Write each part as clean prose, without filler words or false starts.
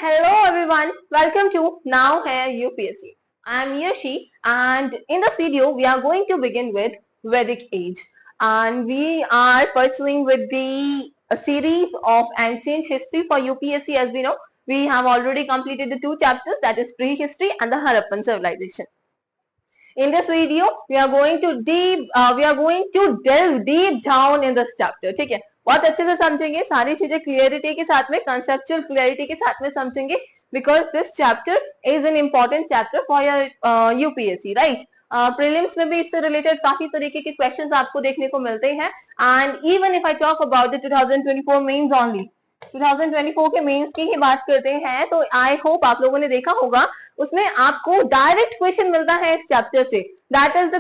Hello everyone, welcome to Now Here UPSC. I am Yashi and in this video we are going to begin with Vedic age and we are pursuing with the series of ancient history for UPSC. As we know, we have already completed the two chapters, that is prehistory and the Harappan civilization. In this video we are going to delve deep down in this chapter. ठीक है, बहुत अच्छे से समझेंगे, सारी चीजें clarity के साथ में, कंसेप्चुअल क्लियरिटी के साथ में समझेंगे, because this chapter is an important chapter for your UPSC, right. Prelims में भी इससे रिलेटेड काफी तरीके के क्वेश्चंस आपको देखने को मिलते हैं and even if I talk about the 2024 mains only, 2024 के मेंस की ही बात करते हैं तो आई होप आप लोगों ने देखा होगा, उसमें आपको डायरेक्ट क्वेश्चन मिलता है इस चैप्टर से। That is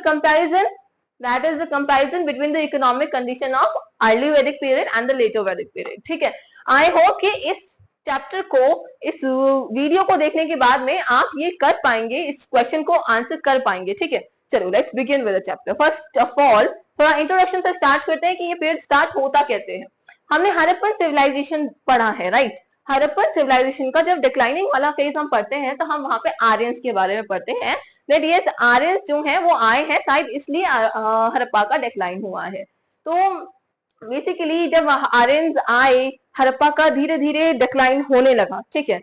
the comparison between the economic condition of early वैदिक पीरियड एंड द लेटर वैदिक पीरियड। ठीक है, आई होप कि इस चैप्टर को, इस वीडियो को देखने के बाद में आप ये कर पाएंगे, इस क्वेश्चन को आंसर कर पाएंगे। ठीक है, चलो let's begin with the chapter. First of all थोड़ा इंट्रोडक्शन से स्टार्ट करते हैं कि ये पीरियड स्टार्ट होता कहते हैं। हमने हड़प्पन सिविलाइजेशन पढ़ा है, राइट। हड़प्पन सिविलाइजेशन का जब डिक्लाइनिंग वाला फेज हम पढ़ते हैं तो हम वहां पे आर्यंस के बारे में पढ़ते हैं। दैट यस, आर्यंस जो है वो आए हैं, शायद इसलिए हड़प्पा का डिक्लाइन हुआ है। तो बेसिकली जब आर्यंस आए, हड़प्पा का धीरे धीरे डिक्लाइन होने लगा। ठीक है,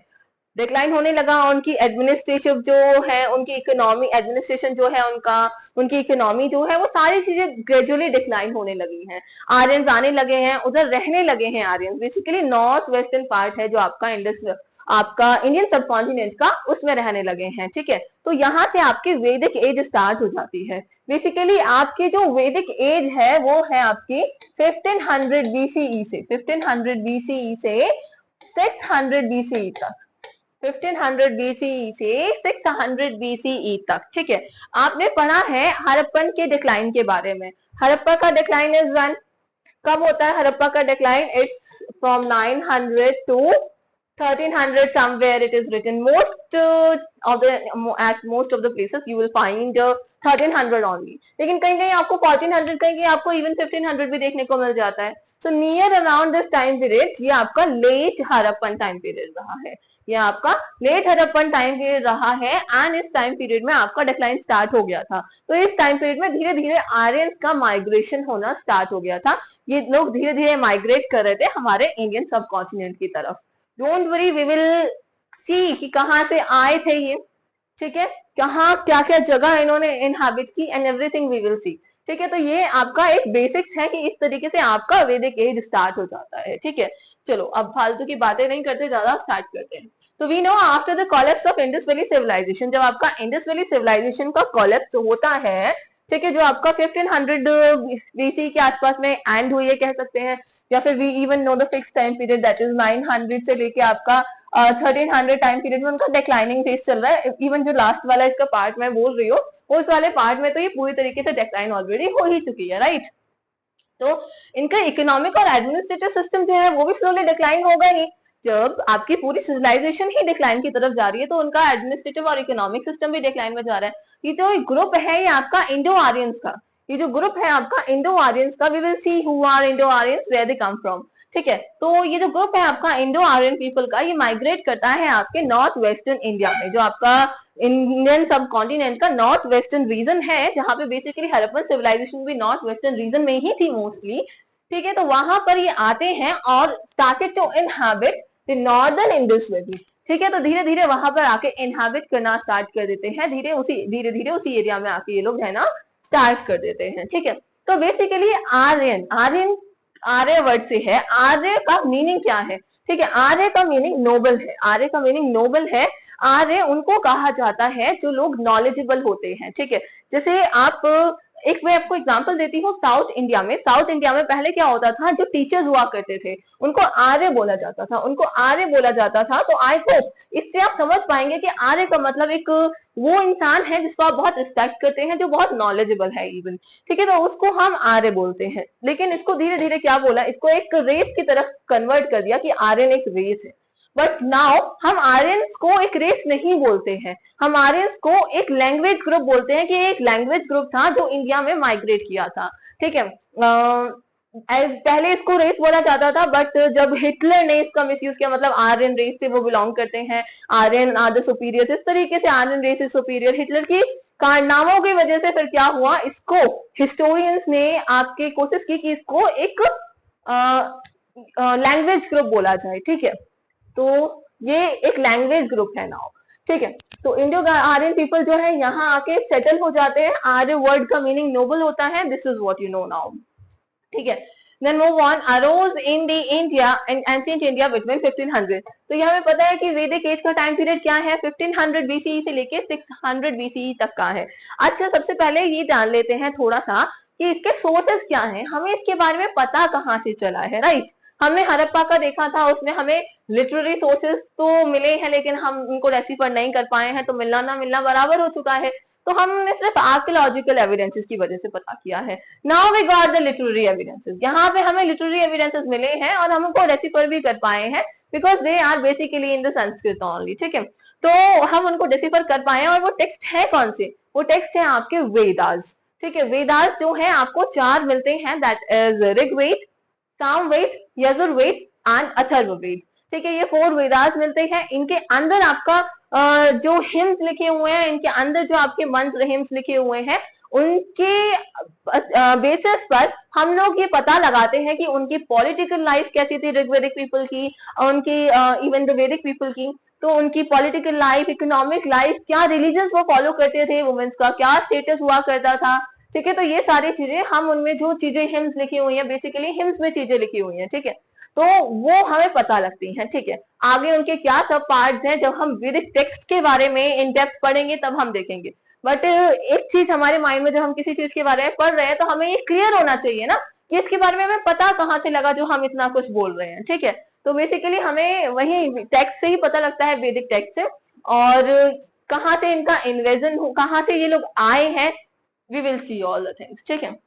डिक्लाइन होने लगा, उनकी एडमिनिस्ट्रेशन जो है, उनकी इकोनॉमी, एडमिनिस्ट्रेशन जो है उनका, उनकी इकोनॉमी जो है, वो सारी चीजें ग्रेजुअली डिक्लाइन होने लगी हैं। आर्यंस आने लगे हैं, उधर रहने लगे हैं। Aryans basically north western part है जो आपका आपका इंडियन सब कॉन्टिनेंट का, उसमें रहने लगे हैं। ठीक है, तो यहाँ से आपकी वैदिक एज स्टार्ट हो जाती है। बेसिकली आपकी जो वैदिक एज है वो है आपकी 1500 BCE से 1500 BCE से 600 BCE तक, 1500 BCE से 600 BCE तक। ठीक है, आपने पढ़ा है हड़प्पन के डिक्लाइन के बारे में। हड़प्पा का डिक्लाइन इज वन, कब होता है हड़प्पा का decline? It's from 900 to 1300 somewhere it is written. Most at most of the places you will find 1300 only, लेकिन कहीं कहीं आपको 1400, कहीं कहीं आपको even 1500 भी देखने को मिल जाता है। So near around this time period ये आपका लेट हड़प्पन टाइम पीरियड रहा है, ये आपका लेट हड़प्पन टाइम पीरियड रहा है एंड इस टाइम पीरियड में आपका डिक्लाइन स्टार्ट हो गया था। तो इस टाइम पीरियड में धीरे धीरे आर्यंस का माइग्रेशन होना स्टार्ट हो गया था। ये लोग धीरे धीरे माइग्रेट कर रहे थे हमारे इंडियन सब कॉन्टिनेंट की तरफ। Don't worry, we will see कि कहां से आए थे ये। ठीक है, कहाँ क्या क्या जगह इन्होंने इनहैबिट की and everything we will see. ठीक है, तो ये आपका एक बेसिक्स है कि इस तरीके से आपका वैदिक एज स्टार्ट हो जाता है। ठीक है, चलो अब फालतू की बातें नहीं करते, ज्यादा स्टार्ट करते हैं। तो we know after the collapse of Indus valley civilization, जब आपका इंडस वैली सिविलाइजेशन का कोलैप्स होता है, ठीक है, जो आपका 1500 BC के आसपास में एंड हुई है कह सकते हैं, या फिर we even know the fix time period that is 900 से लेके आपका 1300 टाइम पीरियड में उनका डिक्लाइनिंग फेज चल रहा है। इवन जो लास्ट वाला इसका पार्ट मैं बोल रही हूँ, उस वाले पार्ट में तो ये पूरी तरीके से डिक्लाइन ऑलरेडी हो ही चुकी है, राइट। तो इनका इकोनॉमिक और एडमिनिस्ट्रेटिव सिस्टम जो है वो भी स्लोली डिक्लाइन होगा ही। जब आपकी पूरी सिविलाइजेशन ही डिक्लाइन की तरफ जा रही है तो उनका एडमिनिस्ट्रेटिव और इकोनॉमिक सिस्टम भी डिक्लाइन में जा रहा है। ये जो ग्रुप है ये आपका इंडो आर्यंस का, ये जो ग्रुप है आपका इंडो आर्यंस का, we will see who are Indo Aryans, where they come from. ठीक है, तो ये जो ग्रुप है आपका इंडो आर्यन पीपल का, ये माइग्रेट करता है आपके नॉर्थ वेस्टर्न इंडिया में, जो आपका इंडियन सब कॉन्टिनेंट का नॉर्थ वेस्टर्न रीजन है, जहां पे बेसिकली हड़प्पन सिविलाइजेशन भी नॉर्थ वेस्टर्न रीजन में ही थी मोस्टली। ठीक है, तो वहां पर ये आते हैं और started to inhabit the northern Indus valley. ठीक है, तो धीरे धीरे वहां पर आके इनहैबिट करना स्टार्ट कर देते हैं, धीरे धीरे उसी एरिया में आके ये लोग रहना स्टार्ट कर देते हैं। ठीक है, तो बेसिकली आर्यन, आर्य वर्ड से है। आर्य का मीनिंग क्या है? ठीक है, आर्य का मीनिंग नोबल है, आर्य का मीनिंग नोबल है। आर्य उनको कहा जाता है जो लोग नॉलेजेबल होते हैं। ठीक है, जैसे आप, एक मैं आपको एग्जांपल देती हूँ, साउथ इंडिया में पहले क्या होता था, जो टीचर्स हुआ करते थे उनको आर्य बोला जाता था, उनको आर्य बोला जाता था। तो आई होप इससे आप समझ पाएंगे कि आर्य का मतलब एक वो इंसान है जिसको आप बहुत रिस्पेक्ट करते हैं, जो बहुत नॉलेजेबल है इवन। ठीक है, तो उसको हम आर्य बोलते हैं। लेकिन इसको धीरे धीरे क्या बोला, इसको एक रेस की तरफ कन्वर्ट कर दिया कि आर्यन एक रेस है। बट नाउ हम आर्यंस को एक रेस नहीं बोलते हैं, हम आर्यंस को एक लैंग्वेज ग्रुप बोलते हैं कि एक लैंग्वेज ग्रुप था जो इंडिया में माइग्रेट किया था। ठीक है, पहले इसको रेस बोला जाता था, बट जब हिटलर ने इसका मिसयूज किया, मतलब आर्यन रेस से वो बिलोंग करते हैं, आर्यन आर द सुपीरियर, इस तरीके से Aryan race is superior, Hitler की कारनामों की वजह से फिर क्या हुआ, इसको हिस्टोरियंस ने आपके कोशिश की कि इसको एक लैंग्वेज ग्रुप बोला जाए, ठीक है। तो ये एक लैंग्वेज ग्रुप है नाउ, ठीक है। तो इंडो आर्यन पीपल जो है यहाँ आके सेटल हो जाते हैं। आर्य वर्ड का मीनिंग नोबल होता है, this is what you know now, ठीक है। Then move on, arose in the India and ancient India between 1500। तो ये हमें पता है कि वैदिक एज का टाइम पीरियड क्या है, 1500 BCE से लेके 600 BCE तक का है। अच्छा, सबसे पहले ये जान लेते हैं थोड़ा सा कि इसके सोर्सेस क्या हैं, हमें इसके बारे में पता कहाँ से चला है, राइट। हमने हड़प्पा का देखा था, उसमें हमें लिटरेरी सोर्सेस तो मिले हैं, लेकिन हम उनको डेसिफर नहीं कर पाए हैं, तो मिलना ना मिलना बराबर हो चुका है। तो हमने सिर्फ आर्कियोलॉजिकल एविडेंसेस की वजह से पता किया है। Now we got the literary evidences, यहाँ पे हमें लिटरेरी एविडेंसेस मिले हैं और हम उनको डेसिफर भी कर पाए हैं, because they are basically in the Sanskrit only, ठीक है। तो हम उनको डेसिफर कर पाए हैं, और वो टेक्स्ट है कौन से, वो टेक्स्ट है आपके वेदास, ठीक है। वेदास जो है आपको 4 मिलते हैं, that is Rigveda, Samaveda, Yajurveda and Atharvaveda, ठीक है। ये 4 वेदास मिलते हैं। इनके अंदर आपका जो हिम्स लिखे हुए हैं, इनके अंदर जो आपके मंत्र हिम्स लिखे हुए हैं, उनके बेसिस पर हम लोग ये पता लगाते हैं कि उनकी पॉलिटिकल लाइफ कैसी थी ऋग्वेदिक पीपल की, उनकी इवन द वैदिक पीपल की। तो उनकी पॉलिटिकल लाइफ, इकोनॉमिक लाइफ, क्या रिलीजन वो फॉलो करते थे, वुमेन्स का क्या स्टेटस हुआ करता था, ठीक है। तो ये सारी चीजें हम उनमें जो चीजें हिम्स लिखी हुई हैं, बेसिकली हिम्स में चीजें लिखी हुई हैं, ठीक है, तो वो हमें पता लगती हैं, ठीक है। आगे उनके क्या सब पार्ट्स हैं, जब हम वैदिक टेक्स्ट के बारे में इन डेप्थ पढ़ेंगे तब हम देखेंगे। बट एक चीज हमारे माइंड में, जब हम किसी चीज के बारे में पढ़ रहे हैं, तो हमें ये क्लियर होना चाहिए ना कि इसके बारे में हमें पता कहाँ से लगा जो हम इतना कुछ बोल रहे हैं, ठीक है। तो बेसिकली हमें वही टेक्स्ट से ही पता लगता है, वैदिक टेक्स्ट से, और कहाँ से इनका इन्वेजन, कहाँ से ये लोग आए हैं, we will see all the things, ठीक है।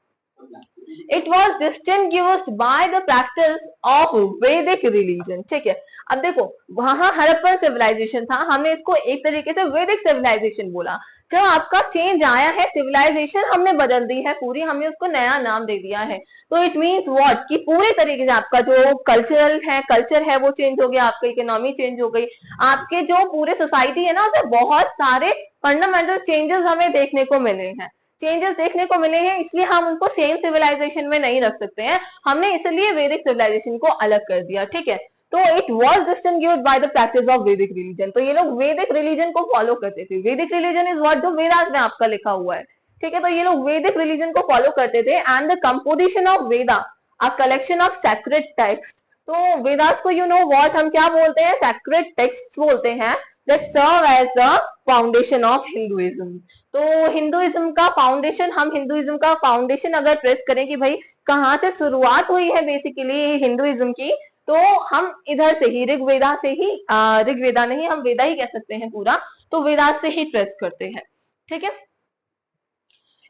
It was distinguished by the practice of Vedic religion, ठीक है। अब देखो, वहां हड़प्पन सिविलाइजेशन था, हमने इसको एक तरीके से वैदिक सिविलाइजेशन बोला। जब आपका चेंज आया है, सिविलाइजेशन हमने बदल दी है पूरी, हमने उसको नया नाम दे दिया है। तो इट मीन्स व्हाट, कि पूरे तरीके से आपका जो कल्चर है वो चेंज हो गया, आपकी इकोनॉमी चेंज हो गई, आपके जो पूरे सोसाइटी है ना, उसमें बहुत सारे फंडामेंटल चेंजेस हमें देखने को मिले हैं, चेंजेस देखने को मिले हैं। इसलिए हम उनको सेम सिविलाइजेशन में नहीं रख सकते हैं, हमने इसलिए वैदिक सिविलाइजेशन को अलग कर दिया, ठीक है। तो it was distinguished by the practice of वैदिक रिलीजन। तो ये लोग वैदिक रिलीजन को फॉलो करते थे। वैदिक रिलीजन इज व्हाट, जो वेदास में आपका लिखा हुआ है, ठीक है। तो ये लोग वैदिक रिलीजन को फॉलो करते थे। And the composition of Veda, a collection of sacred text. तो वेदास को यू नो व्हाट हम क्या बोलते हैं, सैक्रेड टेक्स्ट बोलते हैं, that serve as the foundation of Hinduism। तो हिंदुइज्म का फाउंडेशन, हम हिंदुइज्म का फाउंडेशन अगर ट्रेस करें कि भाई कहाँ से शुरुआत हुई है बेसिकली हिंदुइज्म की, तो हम इधर से ही ऋग्वेदा से ही, ऋग्वेदा नहीं, हम वेदा ही कह सकते हैं पूरा, तो वेदा से ही ट्रेस करते हैं, ठीक है।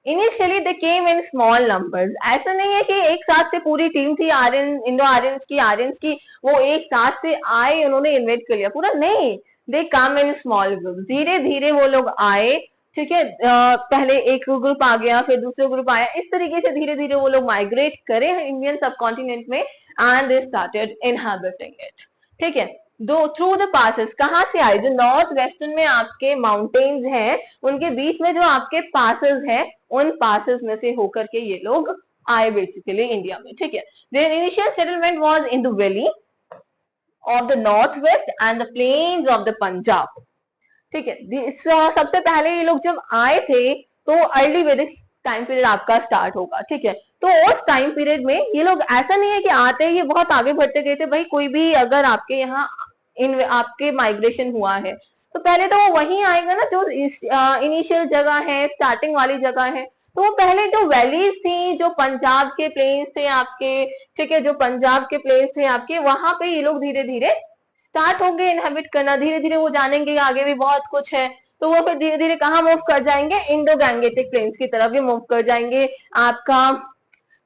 Initially they came in small numbers, ऐसा नहीं है कि एक साथ से पूरी टीम थी आर्यन, इंडो आर्यंस की वो एक साथ से आए, उन्होंने इन्वेट कर लिया पूरा, नहीं। दे कम इन स्मॉल ग्रुप, धीरे धीरे वो लोग आए, ठीक है। पहले एक ग्रुप आ गया, फिर दूसरा ग्रुप आया, इस तरीके से धीरे धीरे वो लोग माइग्रेट करे इंडियन सब कॉन्टिनेंट में, and they started inhabiting it, ठीक है। दो थ्रू द पासेस, कहाँ से आए, जो नॉर्थ वेस्टर्न में आपके माउंटेन्स हैं, उनके बीच में जो आपके पासेस हैं, उन पासेस में से होकर के ये लोग आए बेसिकली इंडिया में, ठीक है। Their initial settlement was in the valley of the north west and the plains of the Punjab, ठीक है। सबसे पहले ये लोग जब आए थे, तो अर्ली वैदिक टाइम पीरियड आपका स्टार्ट होगा, ठीक है। तो उस टाइम पीरियड में ये लोग, ऐसा नहीं है कि आते ही ये बहुत आगे बढ़ते गए थे, भाई कोई भी अगर आपके यहाँ आपके माइग्रेशन हुआ है, तो पहले तो वो वहीं आएगा ना जो इनिशियल जगह है, स्टार्टिंग वाली जगह है। तो वो पहले जो वैलीज थी, जो पंजाब के प्लेन्स थे आपके, ठीक है, जो पंजाब के प्लेन्स थे आपके, वहां पे ये लोग धीरे धीरे स्टार्ट होंगे इनहेबिट करना, धीरे धीरे वो जानेंगे आगे भी बहुत कुछ है, तो वो फिर धीरे धीरे कहाँ मूव कर जाएंगे, इंडो गैंगेटिक प्लेन्स की तरफ भी मूव कर जाएंगे। आपका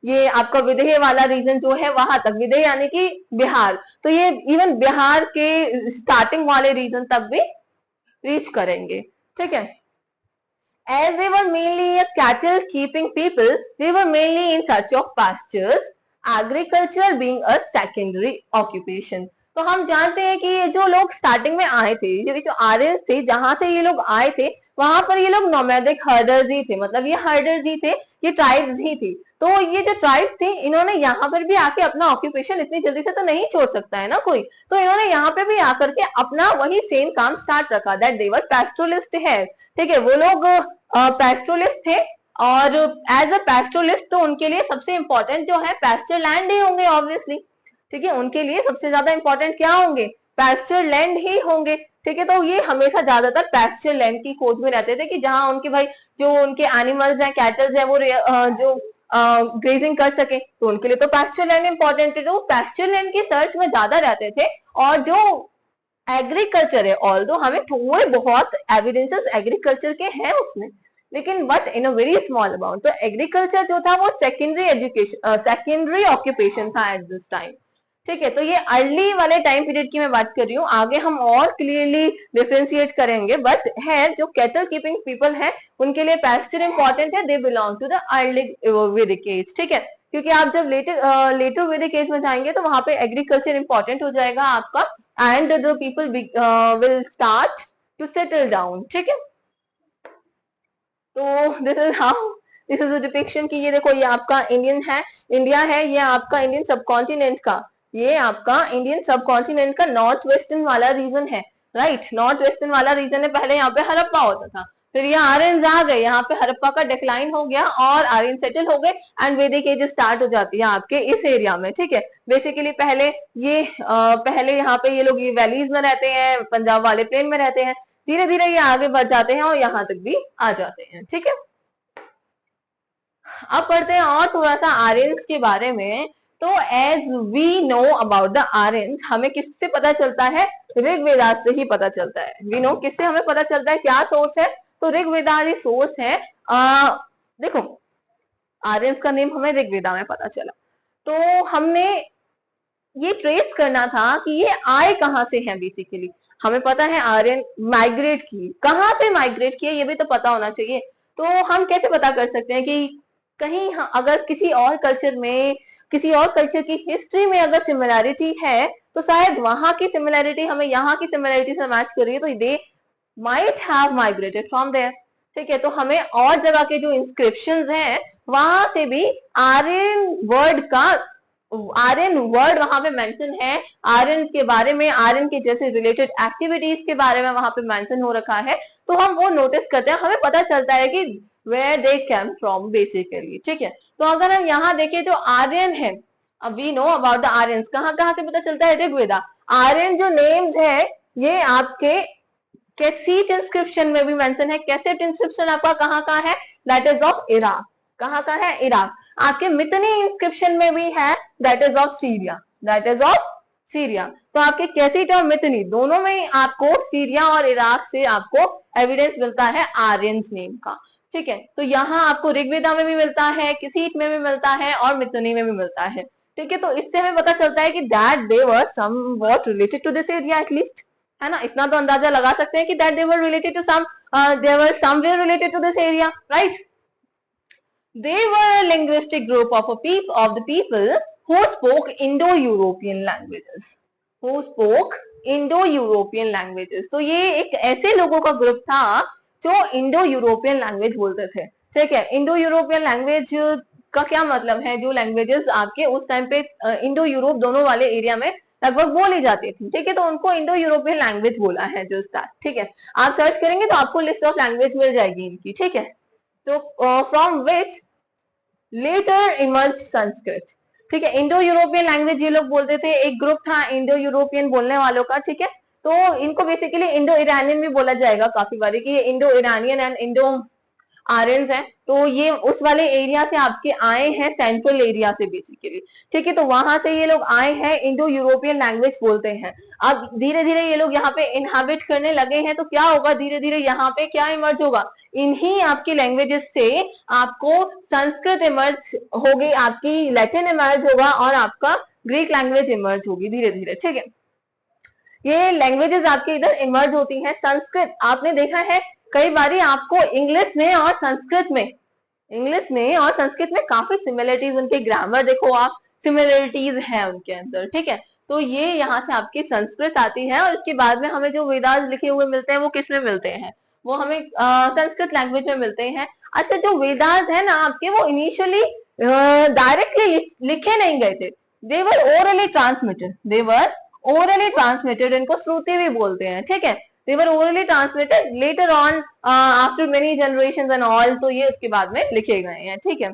ये आपका विदेह वाला रीजन जो है वहां तक, विदेह यानी कि बिहार, तो ये इवन बिहार के स्टार्टिंग वाले रीजन तक भी रीच करेंगे, ठीक है। As they were mainly a cattle keeping people, they were mainly in search of pastures agriculture being a secondary occupation. तो हम जानते हैं कि ये जो लोग स्टार्टिंग में आए थे, ये जो आर्यंस थे, जहां से ये लोग आए थे वहां पर ये लोग नोमैडिक हर्डर्स ही थे, मतलब ये हर्डर्स ही थे, ये ट्राइब्स ही थी। तो ये जो ट्राइब्स थे इन्होंने यहाँ पर भी आके अपना ऑक्यूपेशन इतनी जल्दी से तो नहीं छोड़ सकता है ना कोई, तो इन्होंने यहाँ पे भी आकर के अपना वही सेम काम स्टार्ट रखा, दैट दे वर पैस्टोरलिस्ट है। ठीक है, वो लोग पैस्टोरलिस्ट थे, और एज अ पैस्टोरलिस्ट तो उनके लिए सबसे इंपॉर्टेंट जो है पैस्चर लैंड ही होंगे ऑब्वियसली। ठीक है, उनके लिए सबसे ज्यादा इंपॉर्टेंट क्या होंगे, पैस्चर लैंड ही होंगे। ठीक है, तो ये हमेशा ज्यादातर पैस्चर लैंड की खोज में रहते थे कि जहां उनके भाई जो उनके एनिमल्स हैं, कैटल्स हैं, वो जो ग्रेजिंग कर सके, तो उनके लिए तो पैस्चर लैंड इंपॉर्टेंट है, तो पैस्चर लैंड की सर्च में ज्यादा रहते थे। और जो एग्रीकल्चर है, ऑल्दो हमें थोड़े बहुत एविडेंसेस एग्रीकल्चर के हैं उसमें, लेकिन but in a very small amount. तो एग्रीकल्चर जो था वो सेकेंडरी एजुकेशन, सेकेंडरी ऑक्यूपेशन था एट दिस टाइम। ठीक है, तो ये अर्ली वाले टाइम पीरियड की मैं बात कर रही हूँ, आगे हम और क्लियरली डिफरेंशिएट करेंगे। बट है जो कैटल कीपिंग पीपल है उनके लिए पैस्चर इंपॉर्टेंट है, they belong to the early Vedic age. ठीक है, क्योंकि आप जब लेटर वैदिक एज में जाएंगे तो वहां पे एग्रीकल्चर इंपॉर्टेंट हो जाएगा आपका, and the people will start to settle down. ठीक है, तो this is how, this is a depiction कि ये देखो, ये आपका इंडियन है, इंडिया है, ये आपका इंडियन सब कॉन्टिनेंट का, ये आपका इंडियन सब कॉन्टिनेंट का नॉर्थ वेस्टर्न वाला रीजन है, राइट। नॉर्थ वेस्टर्न वाला रीजन है, पहले यहाँ पे हड़प्पा होता था, फिर ये आर्यन आ गए, यहाँ पे हड़प्पा का डिक्लाइन हो गया और आर्यन सेटल हो गए, एंड वैदिक एज स्टार्ट हो जाती है आपके इस एरिया में। ठीक है, बेसिकली पहले ये पहले यहाँ पे ये लोग ये वैलीज में रहते हैं, पंजाब वाले प्लेन में रहते हैं, धीरे धीरे ये आगे बढ़ जाते हैं और यहाँ तक भी आ जाते हैं। ठीक है, अब पढ़ते हैं और थोड़ा सा आर्यंस के बारे में। तो as we know about the Aryans, हमें किससे पता चलता है, ऋग्वेदा से ही पता चलता है। वी नो किससे हमें पता चलता है, क्या सोर्स है, तो ऋग्वेदा सोर्स है। देखो, आर्यंस का नेम हमें ऋग्वेदा में पता चला, तो हमने ये ट्रेस करना था कि ये आए कहां से हैं। बेसिकली हमें पता है आर्यन माइग्रेट किए, कहां से माइग्रेट किए ये भी तो पता होना चाहिए। तो हम कैसे पता कर सकते हैं कि कहीं अगर किसी और कल्चर में, किसी और कल्चर की हिस्ट्री में अगर सिमिलैरिटी है तो शायद वहां की सिमिलैरिटी हमें यहाँ की सिमिलैरिटी से मैच कर रही है, तो they might have migrated from there. ठीक है, तो हमें और जगह के जो इंस्क्रिप्शंस हैं वहां से भी आर्यन वर्ड का, आर्यन वर्ड वहां पे मेंशन है, आर्यन के बारे में, आर्यन के जैसे रिलेटेड एक्टिविटीज के बारे में वहां पे मेंशन हो रखा है, तो हम वो नोटिस करते हैं, हमें पता चलता है कि where they came from basically. ठीक है, तो अगर हम यहाँ देखें जो आर्यन है, अब we know about the Aryans, कहाँ कहाँ से पता चलता है, ऋग्वेदा। आर्यन जो नेम्स है ये आपके कैसेट इंस्क्रिप्शन में भी मेंशन है। कैसेट इंस्क्रिप्शन आपका कहाँ कहाँ है, दैट इज ऑफ इराक। कहाँ का है, इराक। आपके मितनी इंस्क्रिप्शन में भी है, that is of Syria, that is of Syria. तो आपके कैसेट और मितनी दोनों में आपको सीरिया और इराक से आपको एविडेंस मिलता है आर्यंस नेम का। ठीक है, तो यहाँ आपको ऋग्वेदा में भी मिलता है, कैसेट में भी मिलता है और मितनी में भी मिलता है। ठीक है, तो इससे हमें पता चलता है कि that they were somewhat related to this area at least, है ना। इतना तो अंदाजा लगा सकते हैं कि that they were related to some, they were somewhere related to this area, right. They were a linguistic group of the people who spoke Indo-European languages. Who spoke Indo-European languages. तो ये एक ऐसे लोगों का ग्रुप था जो Indo European language बोलते थे। ठीक है, इंडो यूरोपियन लैंग्वेज का क्या मतलब है, जो लैंग्वेजेस आपके उस टाइम पे इंडो यूरोप दोनों वाले एरिया में लगभग बोली जाती थी। ठीक है, तो उनको इंडो यूरोपियन लैंग्वेज बोला है जो स्टार्ट। ठीक है, आप सर्च करेंगे तो आपको लिस्ट ऑफ लैंग्वेज मिल जाएगी इनकी। ठीक है, तो from which later emerge Sanskrit. ठीक है, इंडो यूरोपियन लैंग्वेज ये लोग बोलते थे, एक ग्रुप था इंडो यूरोपियन बोलने वालों का। ठीक है, तो इनको बेसिकली इंडो ईरानियन भी बोला जाएगा काफी बारी कि ये Indo Iranian and Indo Aryans हैं। तो ये उस वाले एरिया से आपके आए हैं, सेंट्रल एरिया से बेसिकली। ठीक है, तो वहां से ये लोग आए हैं, इंडो यूरोपियन लैंग्वेज बोलते हैं। अब धीरे धीरे ये लोग यहाँ पे इनहाबिट करने लगे हैं, तो क्या होगा, धीरे धीरे यहाँ पे क्या इमर्ज होगा, इन्हीं आपकी लैंग्वेजेस से आपको संस्कृत इमर्ज होगी, आपकी लैटिन इमर्ज होगा और आपका ग्रीक लैंग्वेज इमर्ज होगी धीरे धीरे। ठीक है, ये लैंग्वेजेस आपके इधर इमर्ज होती हैं। संस्कृत आपने देखा है कई बारी आपको इंग्लिश में और संस्कृत में, इंग्लिश में और संस्कृत में काफी सिमिलरिटीज, उनके ग्रामर देखो आप, सिमिलरिटीज है उनके अंदर, ठीक है। तो ये यहाँ से आपकी संस्कृत आती है, और इसके बाद में हमें जो वेदास लिखे हुए मिलते हैं वो किस में मिलते हैं, वो हमें संस्कृत लैंग्वेज में मिलते हैं। अच्छा, जो वेदास है ना आपके, वो इनिशियली डायरेक्टली लिखे नहीं गए थे, they were orally transmitted, they were orally transmitted, इनको श्रुति भी बोलते हैं, ठीक है। They were orally transmitted later on after many generations and all, तो ये उसके बाद में लिखे गए हैं, ठीक है।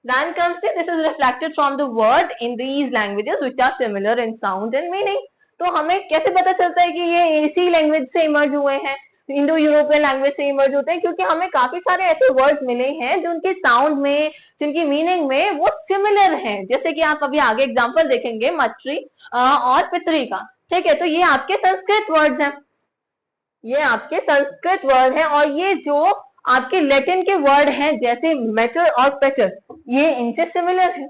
Then comes this is reflected from the word in these languages which are similar in sound and meaning. तो हमें कैसे पता चलता है कि ये इसी लैंग्वेज से इमर्ज हुए हैं, इंडो यूरोपियन लैंग्वेज से इमर्ज होते हैं? क्योंकि हमें काफी सारे ऐसे वर्ड्स मिले हैं जो उनके साउंड में, जिनकी मीनिंग में वो सिमिलर हैं। जैसे कि आप अभी आगे एग्जांपल देखेंगे मत्री और पितरी का, ठीक है। तो ये आपके संस्कृत वर्ड्स हैं, ये आपके संस्कृत वर्ड है, और ये जो आपके लैटिन के वर्ड हैं जैसे मैटर और पेटर, ये इनसे सिमिलर है।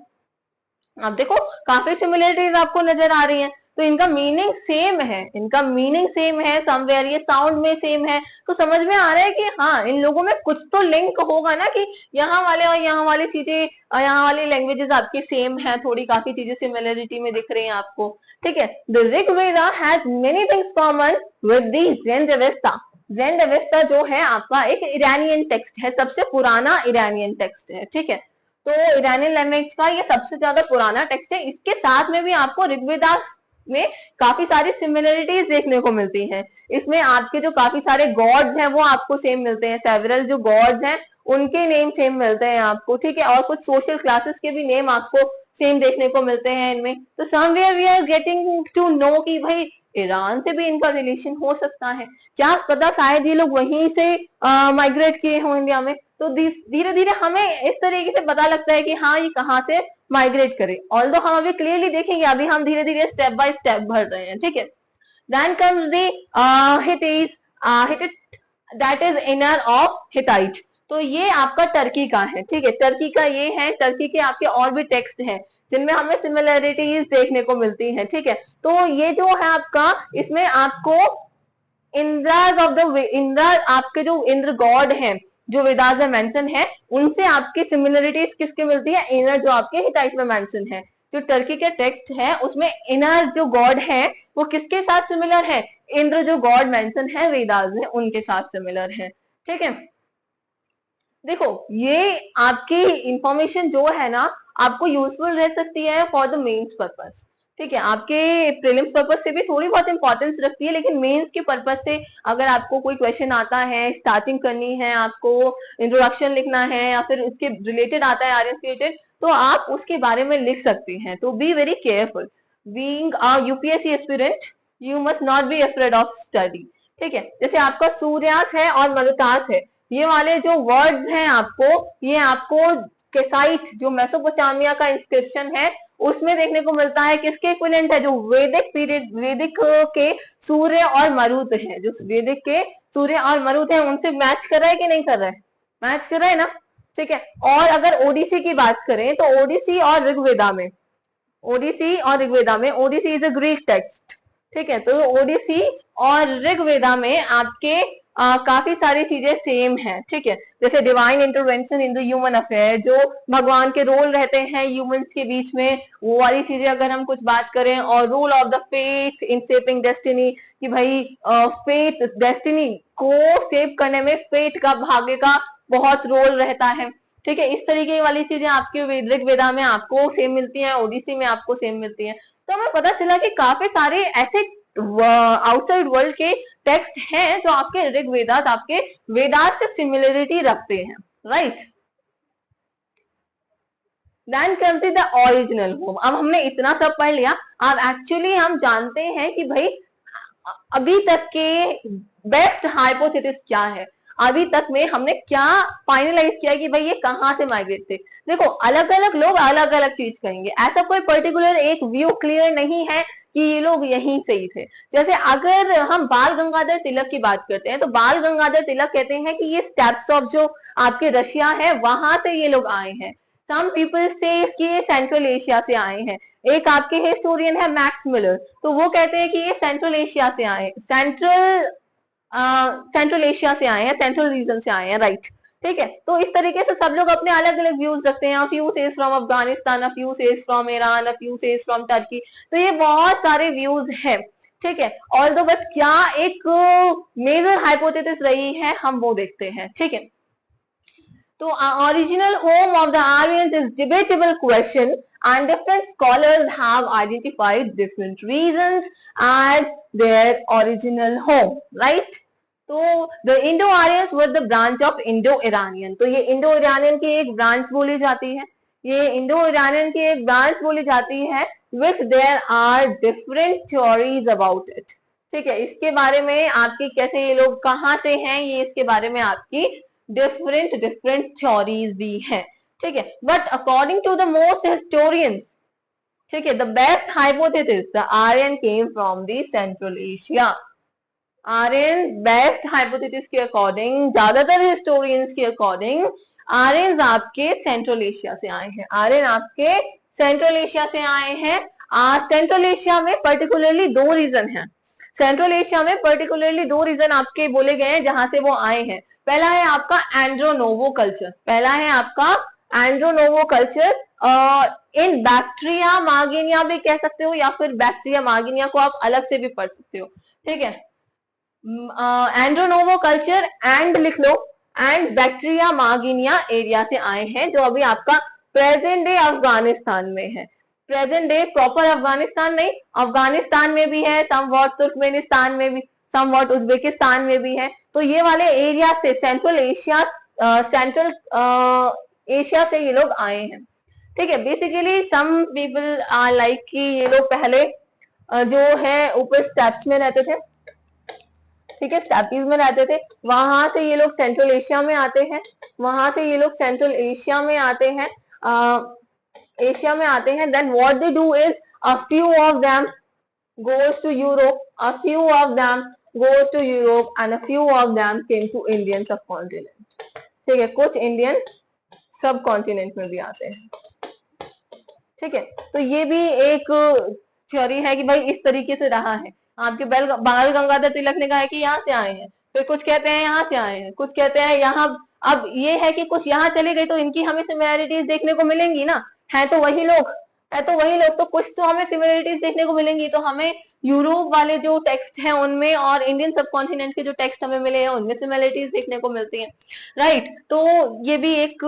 आप देखो काफी सिमिलरिटीज आपको नजर आ रही हैं, तो इनका मीनिंग सेम है, इनका मीनिंग सेम है, समवेयर ये साउंड में सेम है। तो समझ में आ रहा है कि हाँ, इन लोगों में कुछ तो लिंक होगा ना, कि यहाँ वाले और यहाँ वाली चीजें, यहाँ वाली लैंग्वेजेस आपकी सेम है, थोड़ी काफी चीजें सिमिलरिटी में दिख रही हैं आपको, ठीक है। The Rigveda has many things common with the Zend-Avesta. Zend-Avesta जो है आपका एक ईरानियन टेक्स्ट है, सबसे पुराना ईरानियन टेक्स्ट है, ठीक है। तो ईरानियन लैंग्वेज का ये सबसे ज्यादा पुराना टेक्स्ट है। इसके साथ में भी आपको ऋग्वेदा में काफी सारी सिमिलरिटीज देखने को मिलती हैं। इसमें आपके जो काफी सारे गॉड्स हैं वो आपको सेम मिलते हैं, सेवरल जो गॉड्स हैं उनके नेम सेम मिलते हैं आपको, ठीक है। और कुछ सोशल क्लासेस के भी नेम आपको सेम देखने को मिलते हैं इनमें। तो somewhere we are getting to know कि भाई ईरान से भी इनका रिलेशन हो सकता है, क्या पता शायद ये लोग वहीं से माइग्रेट किए हों इंडिया में। तो धीरे धीरे हमें इस तरीके से पता लगता है कि हाँ, ये कहाँ से माइग्रेट करे। ऑल्दो हम अभी क्लियरली देखेंगे, अभी हम धीरे धीरे स्टेप बाय स्टेप बढ़ रहे हैं, ठीक है। Then comes the Hittite, that is inner of Hittite. तो ये आपका टर्की का है, ठीक है। टर्की का ये है, टर्की के आपके और भी टेक्स्ट हैं जिनमें हमें सिमिलरिटीज देखने को मिलती हैं, ठीक है। तो ये जो है आपका, इसमें आपको इंद्राज ऑफ द इंद्र, आपके जो इंद्र गॉड हैं जो वेदास में मेंशन है, उनसे आपकी सिमिलरिटीज किसके मिलती है? इनर जो आपके हिटाइट में मेंशन है। जो टर्की के टेक्स्ट है उसमें इनर जो गॉड है वो किसके साथ सिमिलर है? इंद्र जो गॉड मेंशन है वेदास में, उनके साथ सिमिलर है, ठीक है। देखो ये आपकी इंफॉर्मेशन जो है ना आपको यूजफुल रह सकती है फॉर द मेंस पर्पस, ठीक है। आपके प्रीलिम्स पर्पस से भी थोड़ी बहुत इंपॉर्टेंस रखती है, लेकिन मेंस के पर्पस से अगर आपको कोई क्वेश्चन आता है, स्टार्टिंग करनी है, आपको इंट्रोडक्शन लिखना है या फिर उसके रिलेटेड आता है आर्यन रिलेटेड, तो आप उसके बारे में लिख सकती हैं। तो be very careful, being a UPSC aspirant you must not be afraid of study, ठीक है। जैसे आपका सूर्यास है और मरुतास है, ये वाले जो वर्ड्स हैं आपको, ये आपको केसाइट जो मेसोपोटामिया का इंस्क्रिप्शन है उसमें देखने को मिलता है। किसके इक्विवेलेंट है? जो वैदिक पीरियड, वैदिक के सूर्य और मरुत है, जो वैदिक के सूर्य और मरुत है उनसे मैच कर रहा है कि नहीं कर रहा है? मैच कर रहा है ना, ठीक है। और अगर ओडिसी की बात करें तो ओडिसी और ऋग्वेदा में, ओडिसी और ऋग्वेदा में, Odyssey is a Greek text, ठीक है। तो ओडिसी और ऋग्वेदा में आपके काफी सारी चीजें सेम हैं, ठीक है। जैसे divine intervention in the human affair, जो भगवान के रोल रहते हैं ह्यूमंस के बीच में, वो वाली चीजें अगर हम कुछ बात करें। और role of the faith in shaping destiny, कि भाई फेथ डेस्टिनी को शेप करने में फेथ का, भाग्य का बहुत रोल रहता है, ठीक है। इस तरीके वाली चीजें आपके ऋग्वेदा में आपको सेम मिलती हैं, ओडिसी में आपको सेम मिलती हैं। तो हमें पता चला कि काफी सारे ऐसे आउटसाइड वर्ल्ड के टेक्स्ट हैं जो आपके ऋग्वेदास, आपके वेदास से सिमिलरिटी रखते हैं, राइट। Then comes the original home. अब हमने इतना सब पढ़ लिया, अब एक्चुअली हम जानते हैं कि भाई अभी तक के बेस्ट हाइपोथेसिस क्या है, अभी तक में हमने क्या फाइनलाइज किया कि भाई ये कहाँ से माइग्रेट थे। देखो अलग अलग लोग अलग अलग चीज कहेंगे, ऐसा कोई पर्टिकुलर एक व्यू क्लियर नहीं है कि ये लोग यहीं से ही थे। जैसे अगर हम बाल गंगाधर तिलक की बात करते हैं तो बाल गंगाधर तिलक कहते हैं कि ये स्टेप्स ऑफ जो आपके रशिया है वहां से ये लोग आए हैं। सम पीपल से कि ये सेंट्रल एशिया से आए हैं। एक आपके हिस्टोरियन है मैक्स मिलर, तो वो कहते हैं कि ये सेंट्रल एशिया से आए, सेंट्रल एशिया से आए हैं, सेंट्रल रीजन से आए हैं, राइट, ठीक है। तो इस तरीके से सब लोग अपने अलग अलग व्यूज रखते हैं। Few says from Afghanistan, few says from Iran, few says from Turkey. तो ये बहुत सारे व्यूज हैं, ठीक है। ऑल्दो बट क्या एक मेजर हाइपोथेसिस रही है, हम वो देखते हैं, ठीक है। तो original home of the Aryans is debatable question, and different scholars have identified different reasons as their original home, right? तो the Indo-Aryans were the branch of Indo-Iranian. तो ये Indo-Iranian की एक ब्रांच बोली जाती है, ये Indo-Iranian की एक ब्रांच बोली जाती है, which there are different theories about it. ठीक है, इसके बारे में आपकी कैसे ये लोग कहाँ से हैं, ये इसके बारे में आपकी डिफरेंट थ्योरीज भी है, ठीक है। But according to the most historians, ठीक है, the best hypothesis the Aryan came from the Central Asia. Aryan best hypothesis के अकॉर्डिंग, ज्यादातर हिस्टोरियंस के अकॉर्डिंग आर्यन आपके सेंट्रल एशिया से आए हैं। आर्यन आपके सेंट्रल एशिया से आए हैं। सेंट्रल एशिया में पर्टिकुलरली दो रीजन है। सेंट्रल एशिया में पर्टिकुलरली दो रीजन आपके बोले गए हैं जहां से वो आए हैं। पहला है आपका एंड्रोनोवो कल्चर, पहला है आपका एंड्रोनोवो कल्चर। इन बैक्टीरिया मार्गिनिया भी कह सकते हो, या फिर बैक्टीरिया मार्गिनिया को आप अलग से भी पढ़ सकते हो, ठीक है। एंड्रोनोवो कल्चर एंड लिख लो, एंड बैक्टीरिया मार्गिनिया एरिया से आए हैं, जो अभी आपका प्रेजेंट डे अफगानिस्तान में है। प्रेजेंट डे प्रॉपर अफगानिस्तान नहीं, अफगानिस्तान में भी है, समवॉट तुर्कमेनिस्तान में भी, समवॉट उज्बेकिस्तान में भी है। तो ये वाले एरिया से सेंट्रल एशिया से ये लोग आए हैं, ठीक है। Basically some people are like कि ये लोग पहले जो है ऊपर स्टेप्स में रहते थे, ठीक है, स्टेपीज में रहते थे, वहां से ये लोग सेंट्रल एशिया में आते हैं, वहां से ये लोग सेंट्रल एशिया में आते हैं, एशिया में आते हैं। Then what they do is a few of them goes to Europe, a few of them goes to Europe, and a few of them came to Indian subcontinent, ठीक है, कुछ Indian सब कॉन्टिनेंट में भी आते हैं, ठीक है। तो ये भी एक थ्योरी है कि भाई इस तरीके से रहा है। आपके बाल गंगाधर तिलक ने कहा है कि यहाँ से आए हैं, फिर कुछ कहते हैं यहाँ से आए हैं, कुछ कहते हैं यहाँ। अब ये है कि कुछ यहाँ चले गए तो इनकी हमें सिमिलैरिटीज देखने को मिलेंगी ना, है तो वही लोग, तो कुछ तो हमें सिमिलरिटीज देखने को मिलेंगी। तो हमें यूरोप वाले जो टेक्स्ट हैं उनमें और इंडियन सबकॉन्टिनेंट के जो टेक्स्ट हमें मिले हैं उनमें सिमिलरिटीज देखने को मिलती हैं, राइट। तो ये भी एक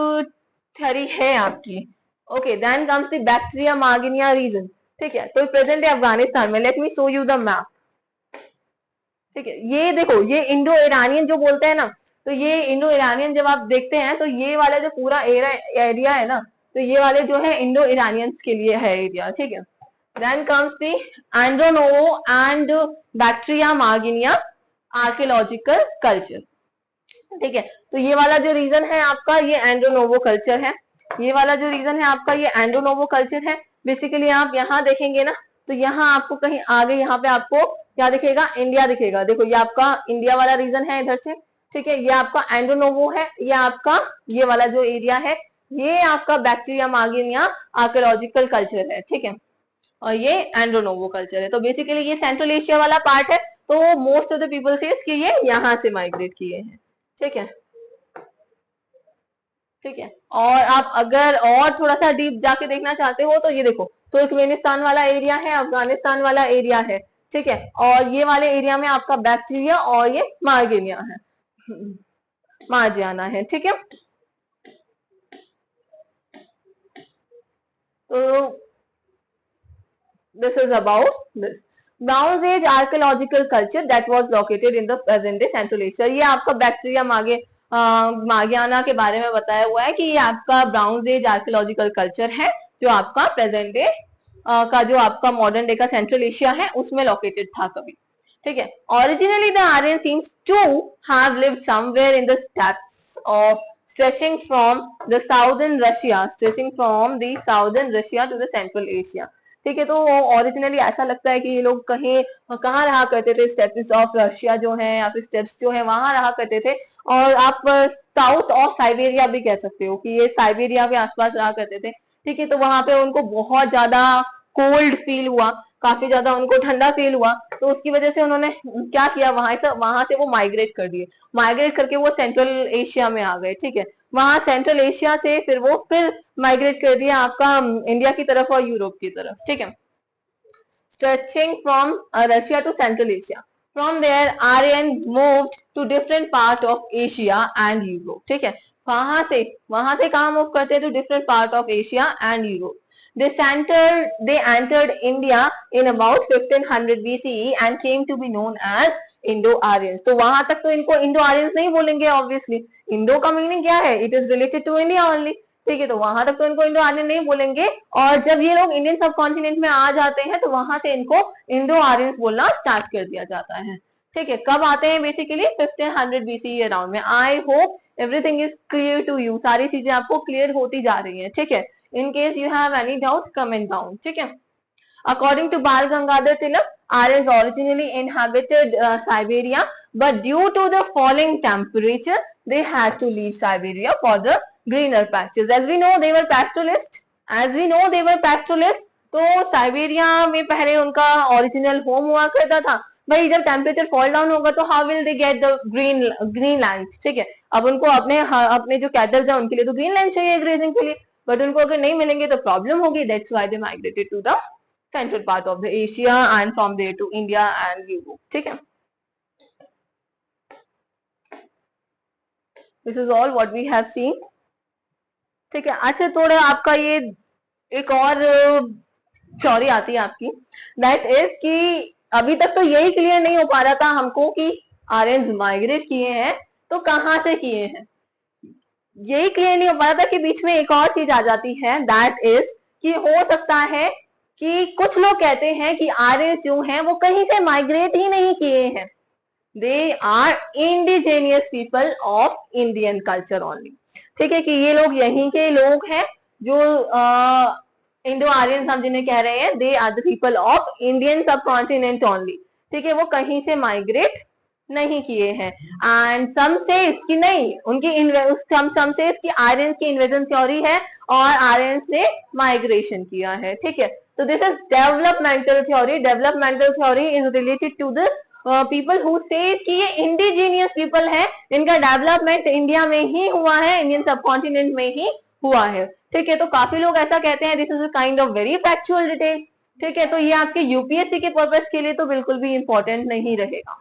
थ्योरी है आपकी। Okay, then comes the Bactria Margiana region, ठीक है। तो प्रेजेंट है अफगानिस्तान में। Let me show you the map, ठीक है। ये देखो, ये इंडो ईरानियन जो बोलते हैं ना, तो ये इंडो ईरानियन जब आप देखते हैं तो ये वाला जो पूरा एरिया है ना, तो ये वाले जो है इंडो ईरानियंस के लिए है एरिया, ठीक है। Then comes the Andronovo and Bactria Margiana archaeological culture, ठीक है। तो ये वाला जो रीजन है आपका, ये एंड्रोनोवो कल्चर है। ये वाला जो रीजन है आपका, ये एंड्रोनोवो कल्चर है। बेसिकली आप यहाँ देखेंगे ना, तो यहाँ आपको कहीं आगे यहाँ पे आपको क्या दिखेगा, इंडिया दिखेगा। देखो ये आपका इंडिया वाला रीजन है इधर से, ठीक है। ये आपका एंड्रोनोवो है, ये आपका ये वाला जो एरिया है, ये आपका बैक्टीरिया मार्गिनिया आर्कियोलॉजिकल कल्चर है, ठीक है। और ये एंड्रोनोवो कल्चर है। तो बेसिकली ये सेंट्रल एशिया वाला पार्ट है। तो most of the people says कि ये यहाँ से माइग्रेट किए हैं, ठीक है, ठीक है। और आप अगर और थोड़ा सा डीप जाके देखना चाहते हो तो ये देखो, तुर्कमेनिस्तान वाला एरिया है, अफगानिस्तान वाला एरिया है, ठीक है। और ये वाले एरिया में आपका बैक्टीरिया और ये मार्गिनिया है, मार्जियाना है, ठीक है। तो this is about this Bronze Age archaeological culture that was located in the present day Central Asia। ये आपका बैक्टीरिया मार्गियाना के बारे में बताया हुआ है कि ये आपका ब्राउन्ज एज आर्कियोलॉजिकल कल्चर है, जो आपका प्रेजेंट डे का जो आपका मॉडर्न डे का सेंट्रल एशिया है उसमें लोकेटेड था कभी, ठीक है। Originally the Aryan seems to have lived somewhere in the steppes of stretching from the southern Russia to the Central Asia, ठीक है। तो ओरिजिनली ऐसा लगता है कि ये लोग कहीं कहाँ रहा करते थे, स्टेप्स ऑफ रशिया जो है या फिर स्टेप्स जो है वहां रहा करते थे। और आप साउथ ऑफ साइबेरिया भी कह सकते हो कि ये साइबेरिया के आसपास रहा करते थे, ठीक है। तो वहां पे उनको बहुत ज्यादा कोल्ड फील हुआ, काफी ज्यादा उनको ठंडा फील हुआ, तो उसकी वजह से उन्होंने क्या किया, वहां से वो माइग्रेट कर दिए, माइग्रेट करके वो सेंट्रल एशिया में आ गए। ठीक है, वहां सेंट्रल एशिया से फिर माइग्रेट कर दिया आपका इंडिया की तरफ और यूरोप की तरफ। ठीक है, stretching from Russia to Central Asia. From there, Aryan moved to different part of Asia and Europe. ठीक है, वहां से कहाँ मूव करते हैं, to different part of Asia and Europe. They entered India in about 1500 BCE and came to be known as Indo-Aryans. तो वहां तक तो इनको Indo-Aryans नहीं बोलेंगे obviously. Indo का मीनिंग क्या है, it is related to India only. ठीक है, तो वहां तक तो इनको इंडो आर्यन नहीं बोलेंगे, और जब ये लोग इंडियन सब कॉन्टिनेंट में आ जाते हैं तो वहां से इनको इंडो आर्यंस बोलना स्टार्ट कर दिया जाता है। ठीक है, कब आते हैं, बेसिकली 1500 BCE अराउंड में। I hope everything is clear to you, सारी चीजें आपको क्लियर होती जा रही है। ठीक है, in case you have any doubt comment down. ठीक है, according to Bal Gangadhar Tilak, Aryans originally inhabited Siberia, but due to the falling temperature, they had to leave Siberia for the greener patches. As we know, they were pastoralists. तो Siberia में पहले उनका original home हुआ करता था। भाई जब temperature fall down होगा तो how will they get the green land. ठीक है, अब उनको अपने जो कैटल्स है उनके लिए तो ग्रीन लैंड चाहिए ग्रेजिंग के लिए, बट उनको अगर नहीं मिलेंगे तो प्रॉब्लम होगी। That's why they migrated to the central part of the Asia and from there to India and Europe. ठीक है, this is all what we have seen. ठीक है, अच्छा थोड़ा आपका ये एक और थ्योरी आती है आपकी, दैट इज कि अभी तक तो यही क्लियर नहीं हो पा रहा था हमको कि आर्यंस माइग्रेट किए हैं तो कहां से किए हैं, यही क्लियर नहीं हो पा रहा था कि बीच में एक और चीज आ जाती है, दैट इज कि हो सकता है कि कुछ लोग कहते हैं कि आर्यंस जो हैं वो कहीं से माइग्रेट ही नहीं किए हैं, they are indigenous people of Indian culture only. ठीक है, कि ये लोग यहीं के लोग हैं जो इंडो आर्यंस हम जिन्हें कह रहे हैं, they are the people of Indian subcontinent only. ठीक है, वो कहीं से माइग्रेट नहीं किए हैं। एंड सम सेज कि नहीं, उनकी सम सेज कि आर्यंस की इन्वेजन थ्योरी है और आर्यंस ने माइग्रेशन किया है। ठीक है, तो this is developmental theory. Developmental theory is related to the people who say कि ये इंडिजीनियस पीपल है, इनका डेवलपमेंट इंडिया में ही हुआ है, इंडियन सब कॉन्टिनेंट में ही हुआ है। ठीक है, तो काफी लोग ऐसा कहते हैं, this is a kind of very factual detail. ठीक है, तो ये आपके यूपीएससी के पर्पस के लिए तो बिल्कुल भी इंपॉर्टेंट नहीं रहेगा।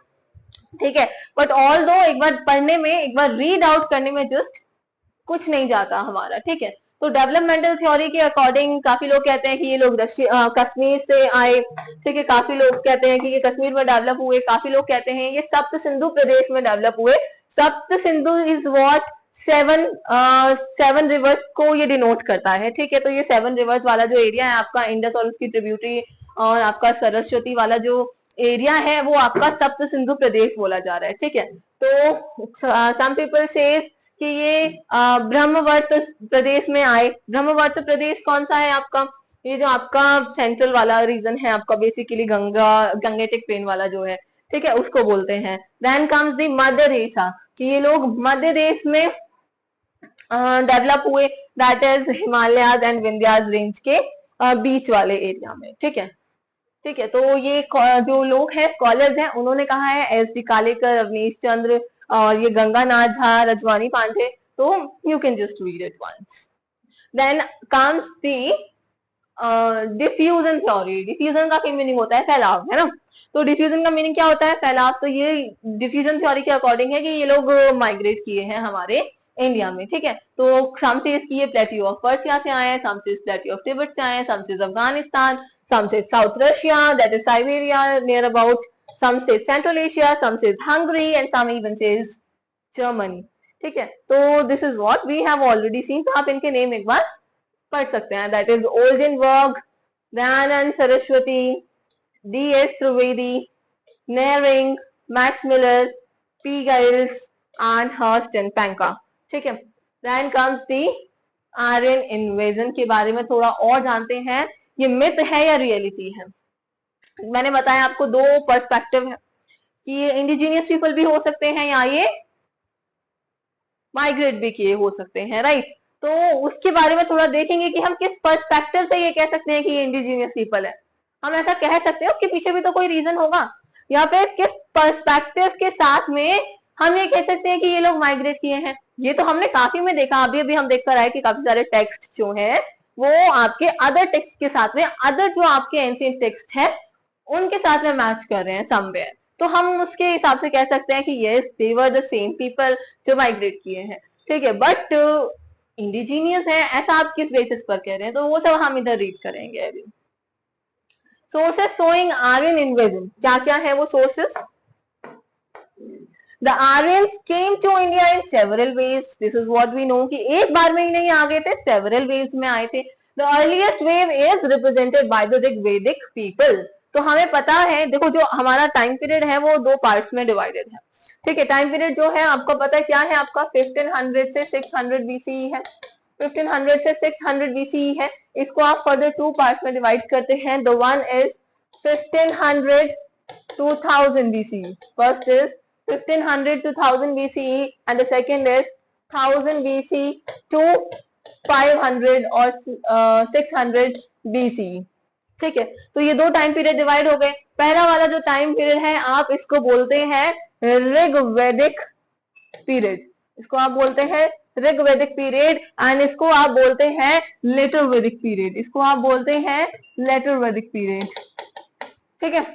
ठीक है, बट ऑल दो एक बार पढ़ने में, एक बार रीड आउट करने में जस्ट कुछ नहीं जाता हमारा। ठीक है, तो डेवलपमेंटल थ्योरी के अकॉर्डिंग काफी लोग कहते हैं कि ये लोग कश्मीर से आए। ठीक है, काफी लोग कहते हैं कि ये कश्मीर में डेवलप हुए, काफी लोग कहते हैं ये सप्त सिंधु प्रदेश में डेवलप हुए। सप्त Sindhu is what, seven reverse को ये डिनोट करता है। ठीक है, तो ये 7 रिवर्स वाला जो एरिया है आपका, इंडस और उसकी ट्रिब्यूटरी और आपका सरस्वती वाला जो एरिया है वो आपका सप्त सिंधु प्रदेश बोला जा रहा है। ठीक है, तो सम पीपल सेज कि ये ब्रह्मवर्त प्रदेश में आए। ब्रह्मवर्त प्रदेश कौन सा है आपका, ये जो आपका सेंट्रल वाला रीजन है आपका, बेसिकली गंगेटिक प्लेन वाला जो है। ठीक है, उसको बोलते हैं। देन कम्स द मध्य देशा, कि ये लोग मध्य देश में डेवलप हुए, that is Himalayas and Vindhyas range के बीच वाले एरिया में। ठीक है, ठीक है, तो ये जो लोग हैं स्कॉलर्स हैं उन्होंने कहा है, एस डी कालेकर, अवनीश चंद्र और ये गंगानाथ झा, रजवानी पांडे, तो you can just read it once. Then comes the diffusion theory. Diffusion का मीनिंग होता है फैलाव, है ना। तो डिफ्यूजन का मीनिंग क्या होता है, फैलाव। तो ये डिफ्यूजन थ्योरी के अकॉर्डिंग है कि ये लोग माइग्रेट किए हैं हमारे इंडिया में। ठीक है, तो सम से ये प्लेट्यू ऑफ पर्शिया से आए हैं, सम से प्लेट्यू ऑफ तिब्बत से आए हैं, सम से Afghanistan, some say South Russia, that is Siberia near about, some say Central Asia, some says Hungary and some even says Germany. ठीक है, तो this is what we have already seen। तो आप इनके नेम एक बार पढ़ सकते हैं, that is Oldenburg, Dayanand Saraswati, D.S. Trivedi, Nehring, Max Miller, P. Giles and Hurst and Panka। ठीक है, then comes the Aryan invasion के बारे में थोड़ा और जानते हैं, ये मिथ है या रियलिटी है। मैंने बताया आपको 2 पर्सपेक्टिव है कि ये इंडिजीनियस पीपल भी हो सकते हैं या ये माइग्रेट भी किए हो सकते हैं, राइट। तो उसके बारे में थोड़ा देखेंगे कि हम किस पर्सपेक्टिव से ये कह सकते हैं कि ये इंडिजीनियस पीपल है। हम ऐसा कह सकते हैं, उसके पीछे भी तो कोई रीजन होगा, या फिर किस पर्सपेक्टिव के साथ में हम ये कह सकते हैं कि ये लोग माइग्रेट किए हैं। ये तो हमने काफी में देखा, अभी अभी हम देख कर आए कि काफी सारे टेक्स्ट जो है वो आपके अदर टेक्स्ट के साथ में, अदर जो आपके एंशिएंट टेक्स्ट है उनके साथ में मैच कर रहे हैं समवेयर। तो हम उसके हिसाब से कह सकते हैं कि yes they were the same people जो माइग्रेट किए हैं, ठीक है। बट इंडिजीनियस है ऐसा आप किस बेसिस पर कह रहे हैं, तो वो सब हम इधर रीड करेंगे अभी। सोर्सेस शोइंग आर्यन इन्वेजन, क्या क्या है वो sources? The Aryans came to India in several ways. This is what we know कि एक बार में ही नहीं आ गए थे, several waves में आए थे। The earliest wave is represented by the Rigvedic people. तो हमें पता है, देखो जो हमारा टाइम पीरियड है वो दो पार्ट्स में डिवाइडेड है, ठीक है। टाइम पीरियड जो है आपको पता है क्या है, आपका 1500 से 600 BCE है, 1500 से 600 BCE है। इसको आप फर्दर टू पार्ट्स में डिवाइड करते हैं। The one is 1500 to 1000 BCE. First is 1500 to 1000 BCE and the second is 1000 BC to 500 और 600 BCE, ठीक है। तो ये दो टाइम पीरियड डिवाइड हो गए। पहला वाला जो टाइम पीरियड है आप इसको बोलते हैं ऋग्वैदिक पीरियड, इसको आप बोलते हैं ऋग्वैदिक पीरियड, एंड इसको आप बोलते हैं लेटर वैदिक पीरियड, इसको आप बोलते हैं लेटर वैदिक पीरियड, ठीक है।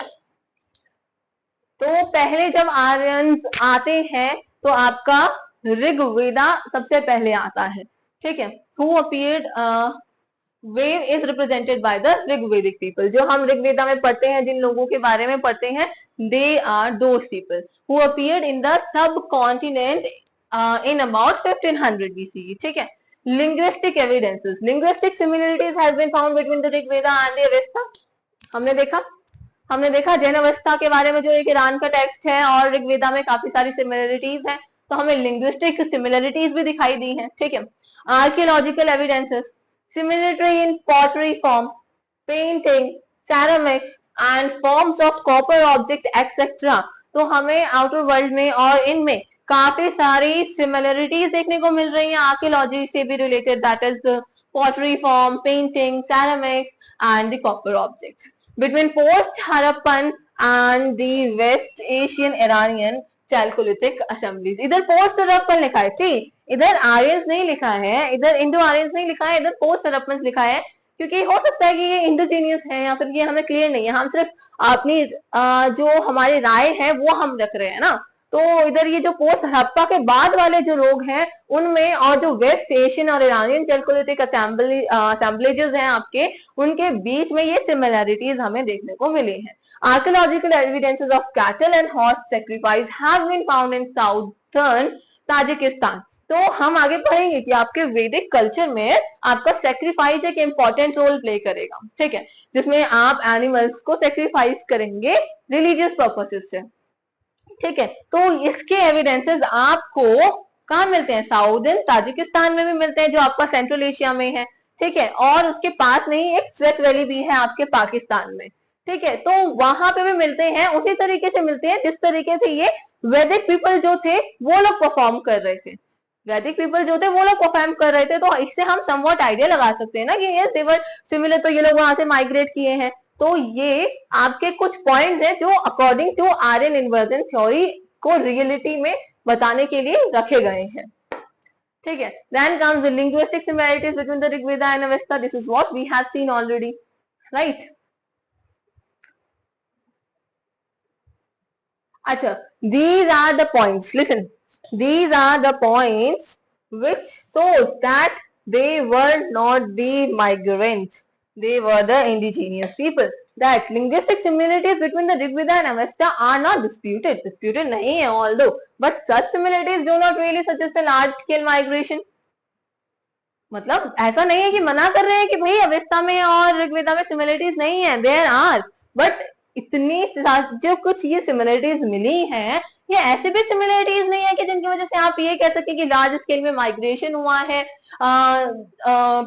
तो पहले जब आर्यंस आते हैं तो आपका ऋग्वेदा सबसे पहले आता है, ठीक है। Who appeared wave is represented by the Rigvedic people. जो हम ऋग्वेदा में पढ़ते हैं, जिन लोगों के बारे में पढ़ते हैं, they are those people who appeared in the subcontinent in about 1500 BCE, ठीक है। Linguistic evidences, linguistic similarities has been found between the Rigveda and the Avesta. हमने देखा जैन अवस्था के बारे में जो एक ईरान का टेक्स्ट है और ऋग्वेदा में काफी सारी सिमिलरिटीज हैं, तो हमें लिंग्विस्टिक सिमिलरिटीज भी दिखाई दी हैं, ठीक है। Archaeological evidences, similarity in pottery form, painting, ceramics and forms of copper object etcetera. तो हमें आउटर वर्ल्ड में और इनमें काफी सारी सिमिलरिटीज देखने को मिल रही हैं आर्कियोलॉजी से भी related, that is pottery form, painting, ceramics and the copper objects between post Harappan and the West Asian Iranian Chalcolithic assemblies. इधर पोस्ट हरप्पन लिखा है, सी इधर आर्यंस नहीं लिखा है, इधर इंडो आर्यंस नहीं लिखा है, इधर पोस्ट हरप्पन लिखा है, क्योंकि हो सकता है कि ये इंडोजीनियस है या फिर ये हमें क्लियर नहीं है। हम सिर्फ अपनी जो हमारी राय है वो हम रख रहे हैं ना। तो इधर ये जो पोस्ट हरप्पा के बाद वाले जो लोग हैं उनमें, और जो वेस्ट एशियन और ईरानियन चैल्कोलिथिक असेंबलेजेस हैं आपके, उनके बीच में ये सिमिलरिटीज हमें देखने को मिली हैं। Archaeological evidences of cattle and horse sacrifice have been found in southern Tajikistan. तो हम आगे पढ़ेंगे कि आपके वैदिक कल्चर में आपका सैक्रिफाइस एक इंपॉर्टेंट रोल प्ले करेगा, ठीक है, जिसमें आप एनिमल्स को सैक्रिफाइस करेंगे रिलीजियस पर्पसेस से, ठीक है। तो इसके एविडेंसेस आपको कहाँ मिलते हैं? साउदर्न ताजिकिस्तान में भी मिलते हैं जो आपका सेंट्रल एशिया में है, ठीक है, और उसके पास में ही एक स्वेट वैली भी है आपके पाकिस्तान में, ठीक है। तो वहां पे भी मिलते हैं, उसी तरीके से मिलते हैं जिस तरीके से ये वैदिक पीपल जो थे वो लोग परफॉर्म कर रहे थे, वैदिक पीपल जो थे वो लोग परफॉर्म कर रहे थे। तो इससे हम समवॉट आइडिया लगा सकते हैं ना कि ये दे वर सिमिलर, तो ये लोग वहां से माइग्रेट किए हैं। तो ये आपके कुछ पॉइंट्स हैं जो according to Aryan invasion theory को रियलिटी में बताने के लिए रखे गए हैं, ठीक है। Then comes the linguistic similarities between the Rigveda and Avesta. This is what we have seen already, right. अच्छा, these are the points, listen, these are the points which shows that they were not the migrants, they were the indigenous people. That linguistic similarities between the Rigveda and Avesta are not disputed नहीं है although, but such similarities do not really suggest a large scale migration. मतलब ऐसा नहीं है कि मना कर रहे हैं कि भाई अवेस्ता में और ऋग्वेदा में सिमिलरिटीज नहीं है, देयर आर, बट इतनी जो कुछ ये सिमिलरिटीज मिली हैं, ये ऐसे भी सिमिलरिटीज नहीं है कि जिनकी वजह से आप ये कह सके कि लार्ज स्केल में माइग्रेशन हुआ है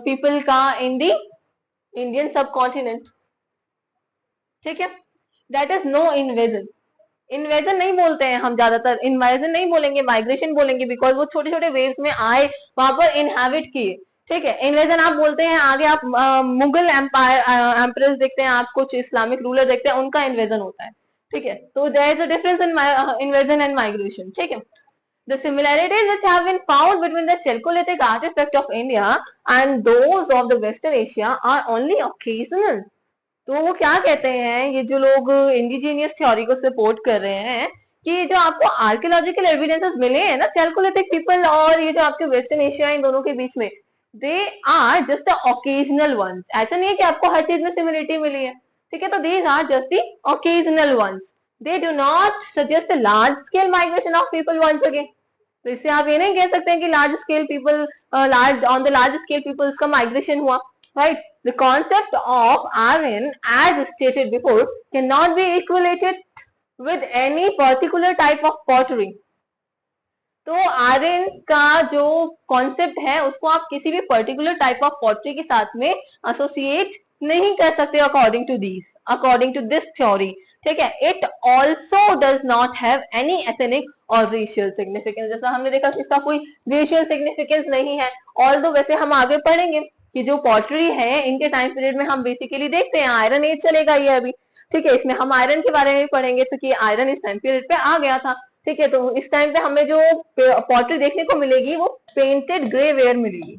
पीपल का इन दी इंडियन सब कॉन्टिनेंट, ठीक है। That is no invasion, invasion नहीं बोलते हैं हम, ज्यादातर इन्वेजन नहीं बोलेंगे, माइग्रेशन बोलेंगे, बिकॉज वो छोटे छोटे वेव्स में आए, वहां पर इनहैबिट किए, ठीक है। इन्वेजन आप बोलते हैं, आगे आप मुगल एम्पायर एम्परर्स देखते हैं, आप कुछ इस्लामिक रूलर देखते हैं, उनका इन्वेजन होता है। ठीक है, तो there is a difference in invasion and migration. ठीक है, the similarities which have been found between the Chalcolithic artifact of India and those of the Western Asia are only occasional. तो वो क्या कहते हैं, ये जो लोग इंडिजीनियस थ्योरी को सपोर्ट कर रहे हैं कि जो आपको आर्कियोलॉजिकल एविडेंसेस मिले हैं ना चैल्कोलिथिक पीपल और ये जो आपके वेस्टर्न एशिया इन दोनों के बीच में, they are just the occasional ones. ऐसा नहीं है कि आपको हर चीज में सिमिलरिटी मिली है, ठीक है, तो these are just the occasional ones, they do not suggest a large scale migration of people once again. तो इससे आप ये नहीं कह सकते हैं कि large scale people, large on the large scale peoples का माइग्रेशन हुआ, right? The concept of Aryan, as stated before, cannot be equated with any particular type of pottery. तो आर्यन का जो कॉन्सेप्ट है उसको आप किसी भी पर्टिकुलर टाइप ऑफ पॉटरी के साथ में एसोसिएट नहीं कर सकते अकॉर्डिंग टू दिस थ्योरी। ठीक है, it also does not have any ethnic और रेशियल सिग्निफिकेंस। जैसा हमने देखा कि इसका कोई रेशियल सिग्निफिकेंस नहीं है, ऑल्दो वैसे हम आगे पढ़ेंगे कि जो पॉटरी है इनके टाइम पीरियड में हम बेसिकली देखते हैं आयरन एज चलेगा ये अभी। ठीक है, इसमें हम आयरन के बारे में पढ़ेंगे तो कि आयरन इस टाइम पीरियड पे आ गया था। ठीक है, तो इस टाइम पे हमें जो पॉटरी देखने को मिलेगी वो पेंटेड ग्रे वेयर मिलेगी।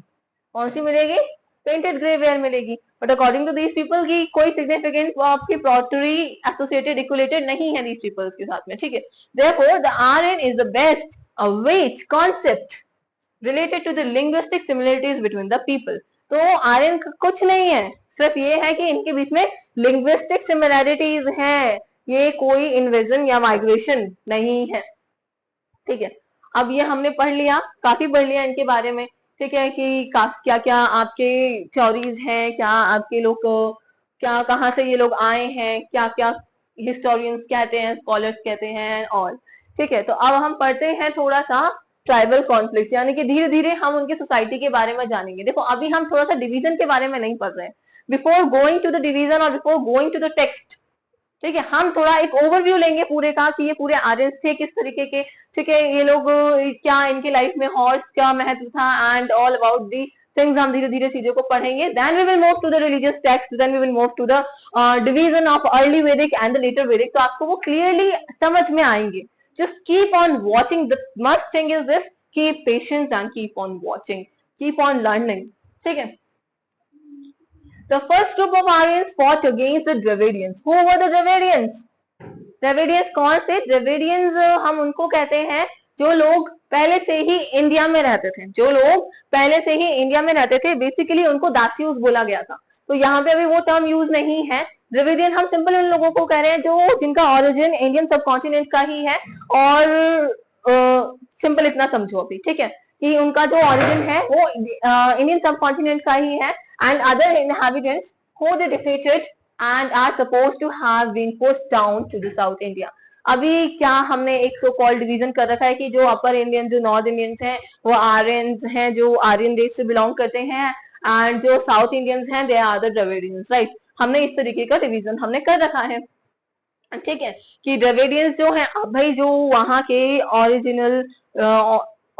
कौन सी मिलेगी? पेंटेड ग्रे वेयर मिलेगी। But according to these people की कोई सिग्निफिकेंट आपकी पॉटरी एसोसिएटेड इक्वलेटेड नहीं है दीज पीपल्स के साथ में। ठीक है, therefore the Aryan is the best a wet concept related to the linguistic similarities between the people. तो आर्यन कुछ नहीं है, सिर्फ ये है कि इनके बीच में लिंग्विस्टिक सिमिलरिटीज हैं, ये कोई इन्वेजन या माइग्रेशन नहीं है। ठीक है, अब ये हमने पढ़ लिया, काफी पढ़ लिया इनके बारे में। ठीक है, कि क्या क्या आपके थ्योरीज हैं, क्या आपके लोग क्या कहाँ से ये लोग आए हैं, क्या क्या हिस्टोरियंस कहते हैं, स्कॉलर्स कहते हैं और। ठीक है, तो अब हम पढ़ते हैं थोड़ा सा ट्राइबल कॉन्फ्लिक्ट, यानी कि धीरे धीरे हम उनकी सोसाइटी के बारे में जानेंगे। देखो अभी हम थोड़ा सा डिवीजन के बारे में नहीं पढ़ रहे हैं, before going to the division और before going to the text. ठीक है, हम थोड़ा एक ओवरव्यू लेंगे पूरे का कि ये पूरे आर्यंस थे किस तरीके के। ठीक है, ये लोग क्या इनके लाइफ में हॉर्स का महत्व था and all about the things, हम धीरे धीरे चीजों को पढ़ेंगे। Then we will move to the religious text, then we will move to the division of early Vedic and the later Vedic. तो आपको वो क्लियरली समझ में आएंगे। Just keep on watching, the must thing is this, keep patience and keep on watching, keep on learning. ठीक है, the first group of Aryans fought against the Dravidians. Who were the Dravidians? Dravidians कौन थे? Dravidians हम उनको कहते हैं जो लोग पहले से ही इंडिया में रहते थे, जो लोग पहले से ही इंडिया में रहते थे, बेसिकली उनको दासियूस बोला गया था। तो यहाँ पे अभी वो टर्म यूज नहीं है। द्रविडियन हम सिंपल उन लोगों को कह रहे हैं जो जिनका ओरिजिन इंडियन सब कॉन्टिनेंट का ही है, और सिंपल इतना समझो अभी। ठीक है, कि उनका जो ओरिजिन है वो इंडियन सब कॉन्टिनेंट का ही है, and other inhabitants who they defeated and are supposed to have been pushed down to the South India. अभी क्या हमने एक सो कॉल्ड डिवीजन कर रखा है कि जो अपर इंडियन, जो नॉर्थ इंडियंस हैं वो आर्यंस हैं, जो आर्यन देश से बिलोंग करते हैं, एंड जो साउथ इंडियंस हैं they are the Dravidians. Right, हमने इस तरीके का डिवीजन हमने कर रखा है। ठीक है, कि द्रविडियंस जो है भाई जो वहां के ओरिजिनल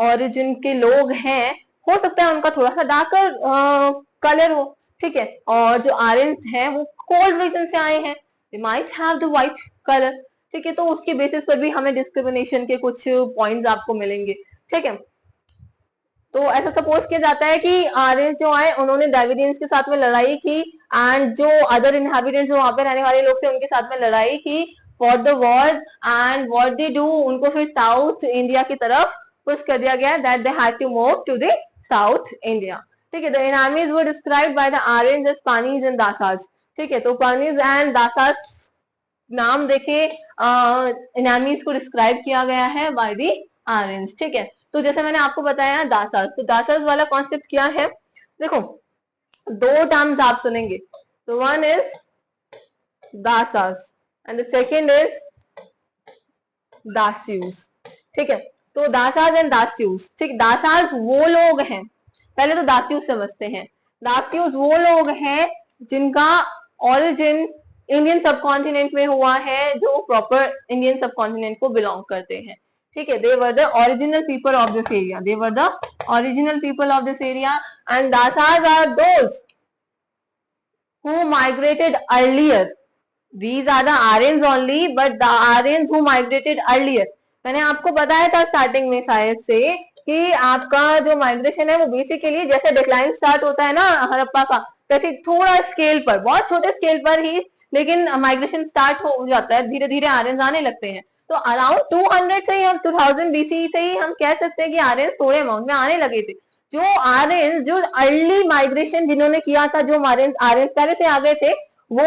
ओरिजिन के लोग हैं, हो सकता है उनका थोड़ा सा डार्कर कलर हो। ठीक है, और जो आर्यंस हैं वो कोल्ड रीजन से आए हैं, दे might have the white colour. ठीक है, तो उसके बेसिस पर भी हमें डिस्क्रिमिनेशन के कुछ पॉइंट्स आपको मिलेंगे। ठीक है, तो ऐसा सपोज किया जाता है कि आर्यंस जो आए उन्होंने द्रविडियंस के साथ में लड़ाई की, एंड जो अदर इनहेबिटेंट्स जो वहां पे रहने वाले लोग थे उनके साथ में लड़ाई की for the Wars, and what they do, उनको फिर साउथ इंडिया की तरफ पुश कर दिया गया, that they had to move to the south India. ठीक है, the enemies were described by the Aryans as Panis and Dasas. ठीक है, तो पानीज एंड दासास नाम देखे एनामीज को डिस्क्राइब किया गया है बाय द आर्यंस। ठीक है, तो जैसे मैंने आपको बताया दासास, तो दासास वाला कॉन्सेप्ट क्या है? देखो दो टर्म्स आप सुनेंगे, तो one is Dasas and the second is Dasyus. ठीक है, तो दासास एंड दास्यूस। ठीक, दासास वो लोग हैं, पहले तो दास्यूस समझते हैं। दास्यूस वो लोग हैं जिनका ओरिजिन इंडियन सब कॉन्टिनेंट में हुआ है, जो प्रॉपर इंडियन सब कॉन्टिनेंट को बिलोंग करते हैं। ठीक है, they were the original people of this area, they were the original people of this area and Dasas are those who migrated earlier. These are the Aryans only, but the Aryans who migrated earlier. मैंने आपको बताया था starting में शायद से कि आपका जो माइग्रेशन है वो बेसिकली जैसे डिक्लाइन स्टार्ट होता है ना हड़प्पा का, वैसे थोड़ा स्केल पर, बहुत छोटे स्केल पर ही लेकिन माइग्रेशन स्टार्ट हो जाता है, धीरे धीरे आर्यंस आने लगते हैं। तो अराउंड 200 से ही हम 2000 बीसी से ही हम कह सकते हैं कि आर्यंस थोड़े अमाउंट में आने लगे थे। जो आर्यंस जो अर्ली माइग्रेशन जिन्होंने किया था, जो आर्यंस पहले से आ गए थे, वो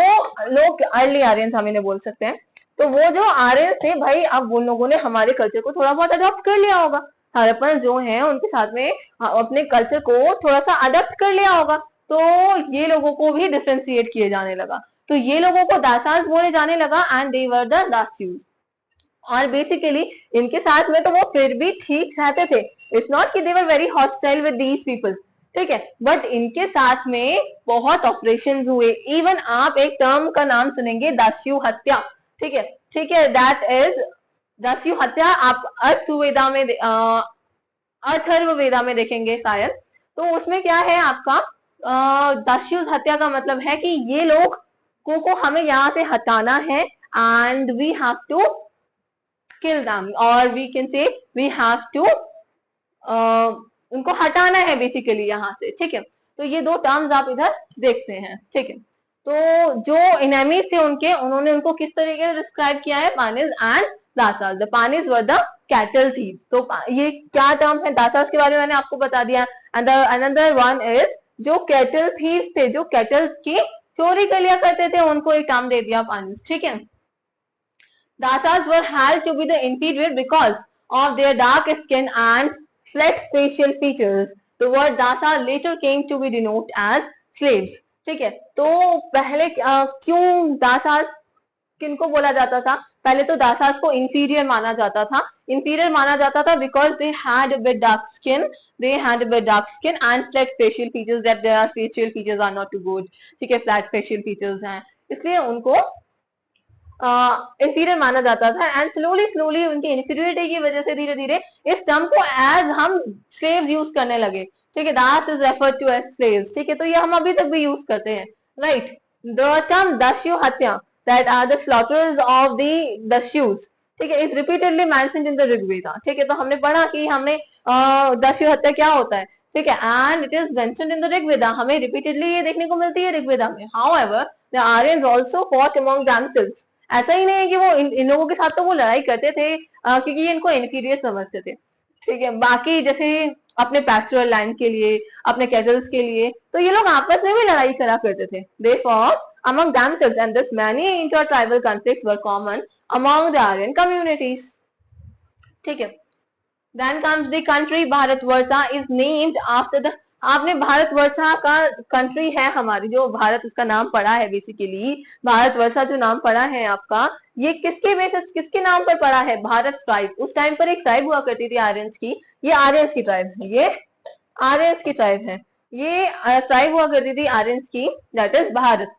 लोग अर्ली आर्यंस हम इन्हें बोल सकते हैं। तो वो जो आर्यंस थे भाई, अब उन लोगों ने हमारे कल्चर को थोड़ा बहुत अडॉप्ट कर लिया होगा, हड़प्पन जो है उनके साथ में अपने कल्चर को थोड़ा सा अडॉप्ट कर लिया होगा, तो ये लोगों को भी डिफ्रेंशिएट किए जाने लगा। तो ये लोगों को दासास बोले जाने लगा एंड दे वर द दास्यूज। और बेसिकली इनके साथ में तो वो फिर भी ठीक रहते थे, इट्स नॉट कि they were very hostile with these people, ठीक है, बट इनके साथ में बहुत ऑपरेशंस हुए। इवन आप एक टर्म का नाम सुनेंगे दास्यु हत्या, ठीक है, ठीक है, दैट इज दास्यु हत्या। आप अर्थवेदा में अथर्ववेदा में देखेंगे शायद, तो उसमें क्या है आपका दास्यु हत्या का मतलब है कि ये लोग को हमें यहाँ से हटाना है and we have to kill them or we can say we have to उनको हटाना है बेसिकली यहाँ से, ठीक है। तो ये दो टर्म्स आप इधर देखते हैं, ठीक है। तो जो एनिमीज थे उनके, उन्होंने उनको किस तरीके से डिस्क्राइब किया है, Panis and Dasas. The Panis were the cattle thieves. तो ये क्या टर्म है, दासास के बारे में मैंने आपको बता दिया। एंड अनदर वन इज जो कैटल थीव्स थे, जो कैटल की चोरी कर लिया करते थे, उनको एक टर्म दे दिया पानिस, ठीक है। Dasas were held to be the inferior because of their dark skin and flat facial features. The word Dasa later came to be denoted as slaves. ठीक है, तो पहले क्यों दासास किनको बोला जाता था? पहले तो दासास को इंफीरियर माना जाता था, इंफीरियर माना जाता था because they had a bit dark skin, they had a bit dark skin and flat facial features, that their facial features are not too good, ठीक है, फ्लैट फेशियल फीचर्स हैं, इसलिए उनको इंफीरियर माना जाता था। एंड स्लोली स्लोली उनकी inferiority की वजह से धीरे धीरे इस टर्म को एज हम स्लेव्स यूज करने लगे, ठीक है, Dasa is referred to as slaves, ठीक है, तो ये हम अभी तक भी यूज करते हैं, right. The term Dasyu hatya, that are the slaughters of the Dasyus, ठीक है, is repeatedly mentioned in the Rigveda, ठीक है। तो हमने पढ़ा कि हमने दास्यु हत्या क्या होता है, ठीक है, and it is mentioned in the Rigveda, हमें रिपीटेडली ये देखने को मिलती है ऋग्वेदा में। However the Aryans also fought among themselves. ऐसा ही नहीं है कि वो इन लोगों के साथ तो वो लड़ाई करते थे क्योंकि ये इनको इन्फीरियर समझते थे, ठीक है। बाकी जैसे अपने पैस्टोरल लैंड के लिए, अपने कैटल्स के लिए, तो ये लोग आपस में भी लड़ाई करा करते थे। They fought among themselves and this many intertribal conflicts were common among the Aryan communities, ठीक है। Then comes the country Bharatvarsha is named after the, आपने भारतवर्षा का कंट्री है हमारी, जो भारत उसका नाम पड़ा है, बेसिकली भारतवर्षा जो नाम पड़ा है आपका, ये किसके बेसिस, किसके नाम पर पड़ा है, भारत ट्राइब। उस टाइम पर एक ट्राइब हुआ करती थी आर्यंस की, ये आर्यंस की ट्राइब है, ये आर्यंस की ट्राइब है, ये ट्राइब हुआ करती थी आर्यंस की, दैट इज भारत,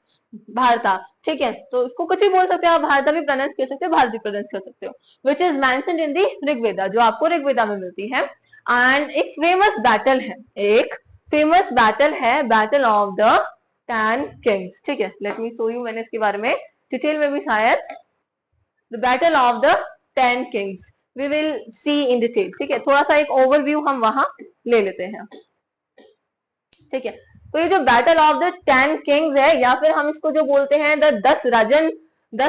भारता, ठीक है। तो इसको कुछ भी बोल सकते हो आप, भारता भी प्रोनाउंस कर सकते हो, भारत भी प्रोनाउंस कर सकते हो, विच इज मेंशन्ड इन दी ऋग्वेदा, जो आपको ऋग्वेदा में मिलती है। एंड एक फेमस बैटल है, एक फेमस बैटल है, बैटल ऑफ द 10 किंग्स, ठीक है। लेट मी शो यू, मैंने इसके बारे में डिटेल में भी शायद, the battle of the 10 kings we will see in detail, ठीक है। थोड़ा सा एक ओवरव्यू हम वहां ले लेते हैं, ठीक है। तो ये जो बैटल ऑफ द 10 किंग्स है, या फिर हम इसको जो बोलते हैं द 10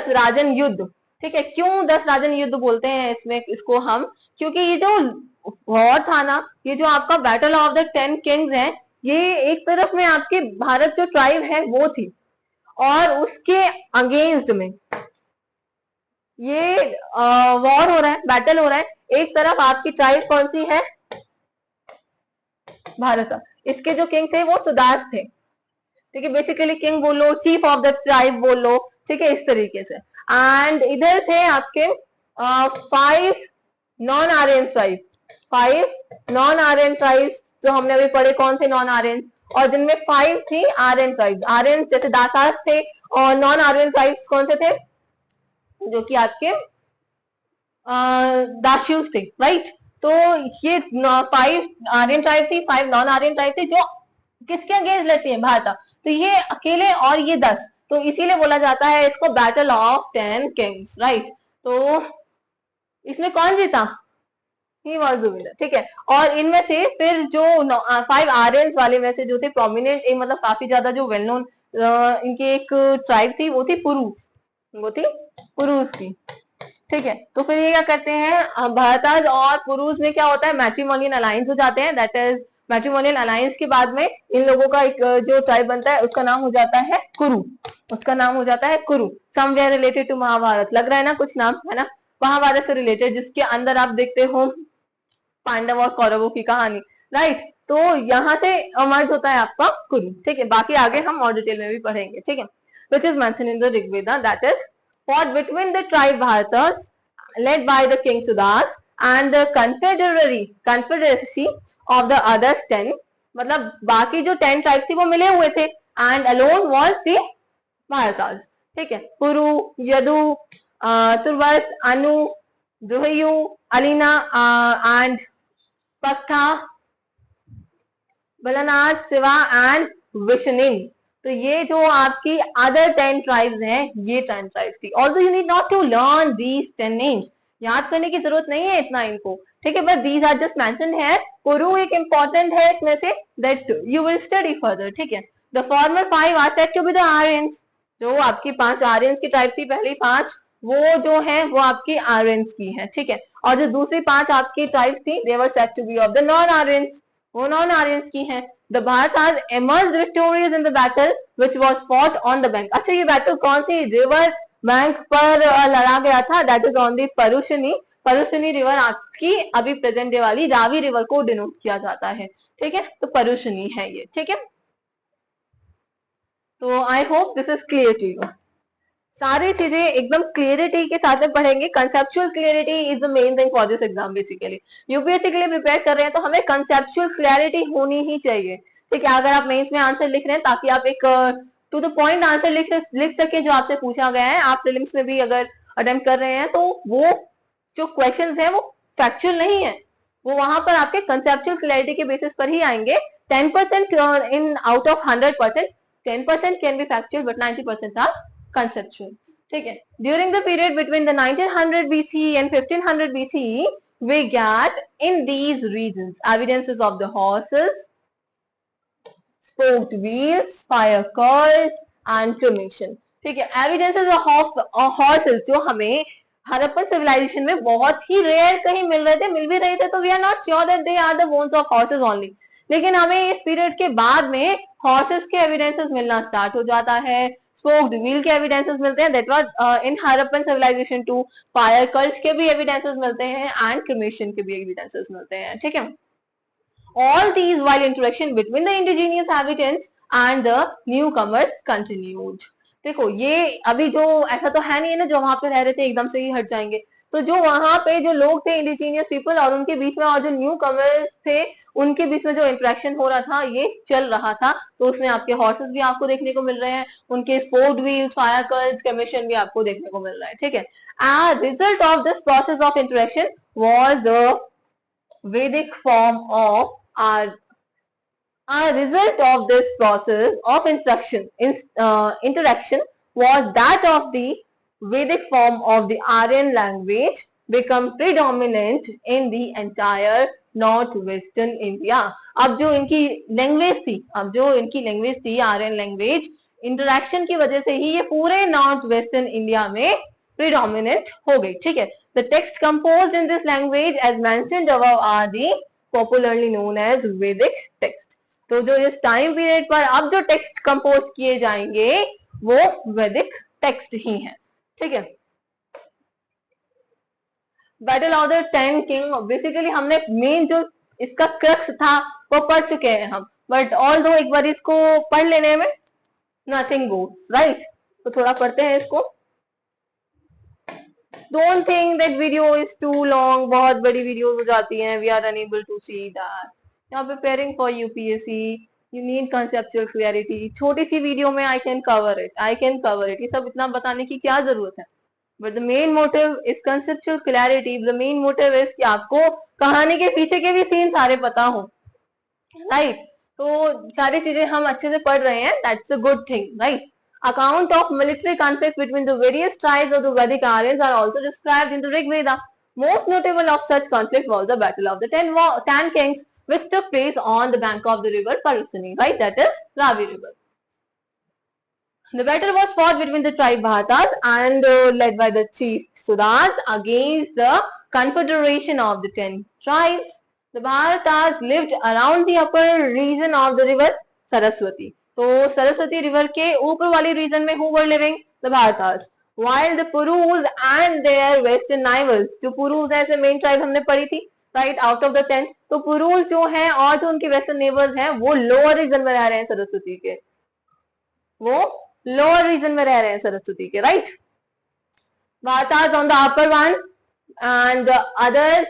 राजन युद्ध, ठीक है। क्यों 10 राजन युद्ध बोलते हैं इसमें इसको हम, क्योंकि ये जो वॉर था ना, ये जो आपका बैटल ऑफ द 10 किंग्स है, ये एक तरफ में आपके भारत जो ट्राइब है वो थी, और उसके अगेंस्ट में ये वॉर हो रहा है, बैटल हो रहा है। एक तरफ आपकी ट्राइब कौन सी है, भारत, इसके जो किंग थे वो सुदास थे, ठीक है, बेसिकली किंग बोलो, चीफ ऑफ द ट्राइब बोलो, ठीक है, इस तरीके से। एंड इधर थे आपके 5 non Aryan tribe, 5 non Aryan tribes जो हमने अभी पढ़े, कौन थे नॉन आर्यन, और जिनमें 5 थी आर्यन ट्राइब। आर्यन जैसे दासास थे, और नॉन आर्यन ट्राइब्स कौन से थे, जो कि आपके दाशूस थे, राइट। तो ये 5 आर्यन ट्राइब थी, 5 नॉन आर्यन ट्राइब थी जो किसके अगेंस्ट लड़ती है, भारत। तो ये अकेले और ये 10, तो इसीलिए बोला जाता है इसको बैटल ऑफ 10 किंग्स, राइट। तो इसमें कौन जीता, ही वॉज द विनर, ठीक है। और इनमें से फिर जो 5 आर्यंस वाले में से जो थे प्रोमिनेंट, मतलब काफी ज्यादा जो वेल नोन इनकी एक ट्राइब थी, वो थी पुरुष, वो थी पुरुष की, ठीक है। तो फिर ये क्या करते हैं, भारताज और पुरुष में क्या होता है, मैट्रिमोनियल अलायंस हो जाते हैं, दैट इज मैट्रिमोनियल अलायंस के बाद में इन लोगों का एक जो ट्राइब बनता है उसका नाम हो जाता है कुरु, उसका नाम हो जाता है कुरु। समवेयर रिलेटेड टू महाभारत, लग रहा है ना कुछ नाम, है ना, महाभारत से रिलेटेड, जिसके अंदर आप देखते हो पांडव और कौरवों की कहानी, राइट। तो यहाँ से मर्ज होता है आपका कुरु, ठीक है। बाकी आगे हम और डिटेल में भी पढ़ेंगे, ठीक है। Which is mention in the Rigveda, that is fought between the tribe Bharat led by the king Sudas and the confederacy of the others 10, मतलब बाकी जो 10 ट्राइब्स थी वो मिले हुए थे, and alone was the Marathas, ठीक है। पुरु, यदु, तुर्वस, अनु, द्रुहयु, अलीना एंड पक्था, बलनाज, शिवा एंड विष्णिन। तो ये जो आपकी अदर 10 ट्राइब्स हैं, ये 10 ट्राइब्स थी। Also you need not to learn these 10 names, याद करने की जरूरत नहीं है इतना इनको, ठीक है, but these are just mentioned है। कुरु एक इंपॉर्टेंट है इसमें से, that you will study further, ठीक है। The former 5 are said to be the Aryans, जो आपकी 5 आर्यंस की ट्राइब थी, पहली 5 वो जो है वो आपकी आर्यंस की है, ठीक है। और जो दूसरी 5 आपकी ट्राइब्स थी, they were said to be of the non Aryans, वो नॉन आर्यंस की है। The Bharatas emerged victorious in the battle which was fought on the bank. अच्छा, ये बैटल कौन सी रिवर बैंक पर लड़ा गया था, that is on the Parushni. Parushni river आपकी अभी प्रेजेंट डे वाली रावी रिवर को डिनोट किया जाता है, ठीक है। तो परुशनी है ये, ठीक है। तो I hope this is clear to you, सारी चीजें एकदम क्लियरिटी के साथ में पढ़ेंगे। Conceptual clarity is the main thing for this exam. Basically UPSC के लिए प्रिपेयर कर रहे हैं तो हमें कंसेप्चुअल क्लियरिटी होनी ही चाहिए, ठीक है। अगर आप मेंस में आंसर लिख रहे हैं ताकि आप एक टू द पॉइंट आंसर लिख सके जो आपसे पूछा गया है। आप प्रीलिम्स में भी अगर अटेम्प्ट कर रहे हैं तो वो जो क्वेश्चंस हैं वो फैक्चुअल नहीं है, वो वहां पर आपके कंसेप्चुअल क्लियरिटी के बेसिस पर ही आएंगे। 10% in out of 100%, 10% can be factual but 90% are conceptual, ठीक है। During the period between the 1900 BCE and 1500 BCE, we get in these regions evidences of the horses, spoked wheels, fire curls and cremation, ठीक है। evidences of horses जो हमें Harappan civilisation में बहुत ही rare कहीं मिल रहे थे, मिल भी रहे थे, तो we are not sure that they are the bones of horses only. लेकिन हमें इस पीरियड के बाद में हॉर्सेस के एविडेंसेस मिलना स्टार्ट हो जाता है, स्पोक्ड व्हील के एविडेंसेस मिलते हैं, that was in Harappan civilization too. Fire cults के भी एविडेंसेस मिलते हैं एंड क्रिमेशन के भी एविडेंसेस मिलते हैं, ठीक है। All these while interaction between the indigenous inhabitants and the newcomers continued. देखो ये अभी जो ऐसा तो है नहीं है ना जो वहां पे रह रहे थे एकदम से ही हट जाएंगे, तो जो वहां पे जो लोग थे इंडिजीनियस पीपल और उनके बीच में और जो न्यू कमर्स थे उनके बीच में जो इंटरेक्शन हो रहा था ये चल रहा था। तो उसमें आपके हॉर्सेस भी आपको देखने को मिल रहे हैं, उनके spoked wheels, fire cults, cremation भी आपको देखने को मिल रहा है, ठीक है। As result of this process of interaction was the Vedic form of a result of this process of interaction was that of the Vedic form of the Aryan language become predominant in the entire northwestern India. अब जो इनकी language थी Aryan language, interaction की वजह से ही ये पूरे north western India में प्रिडोमिनेंट हो गई, ठीक है। The text composed in this language as mentioned above are the popularly known as Vedic text. तो जो इस टाइम पीरियड पर अब जो टेक्स्ट कंपोज किए जाएंगे वो वैदिक टेक्स्ट ही है, ठीक है। Battle of the 10 king, basically हमने मेन जो इसका क्रक्स था वो पढ़ चुके हैं हम, बट ऑल दो एक बार इसको पढ़ लेने में नथिंग गोस, राइट। तो थोड़ा पढ़ते हैं इसको। Don't think that video is too long, बहुत बड़ी वीडियोस हो जाती हैं, we are unable to see that. You are preparing for UPSC, you need conceptual clarity. छोटी सी वीडियो में I can cover it. ये सब इतना बताने की क्या जरूरत है, but the main motive is conceptual clarity. The main motive is कि आपको कहानी के पीछे के भी सीन सारे पता हो, राइट। तो सारी चीजें हम अच्छे से पढ़ रहे हैं, that's a good thing, right. Account of military conflicts between the various tribes of the Vedic Aryans are also described in the Rig Veda. Most notable of such conflict was the Battle of the Ten Kings, which took place on the bank of the river Parusani, right? That is Ravi River. The battle was fought between the tribe Bhartas and led by the chief Sudas against the confederation of the 10 tribes. The Bhartas lived around the upper region of the river Saraswati. तो Saraswati river के ऊपर वाली reason में who were living? The Bhartas. While the Purus and their western rivals, जो पुरुष है, main tribe हमने पढ़ी थी, राइट, आउट ऑफ द 10, तो पुरुष जो है और जो उनके वेस्टर्न नेबर्स हैं वो लोअर रीजन में रह रहे हैं सरस्वती के, वो लोअर रीजन में रह रहे हैं सरस्वती के, right. Bhartas on the upper one and the others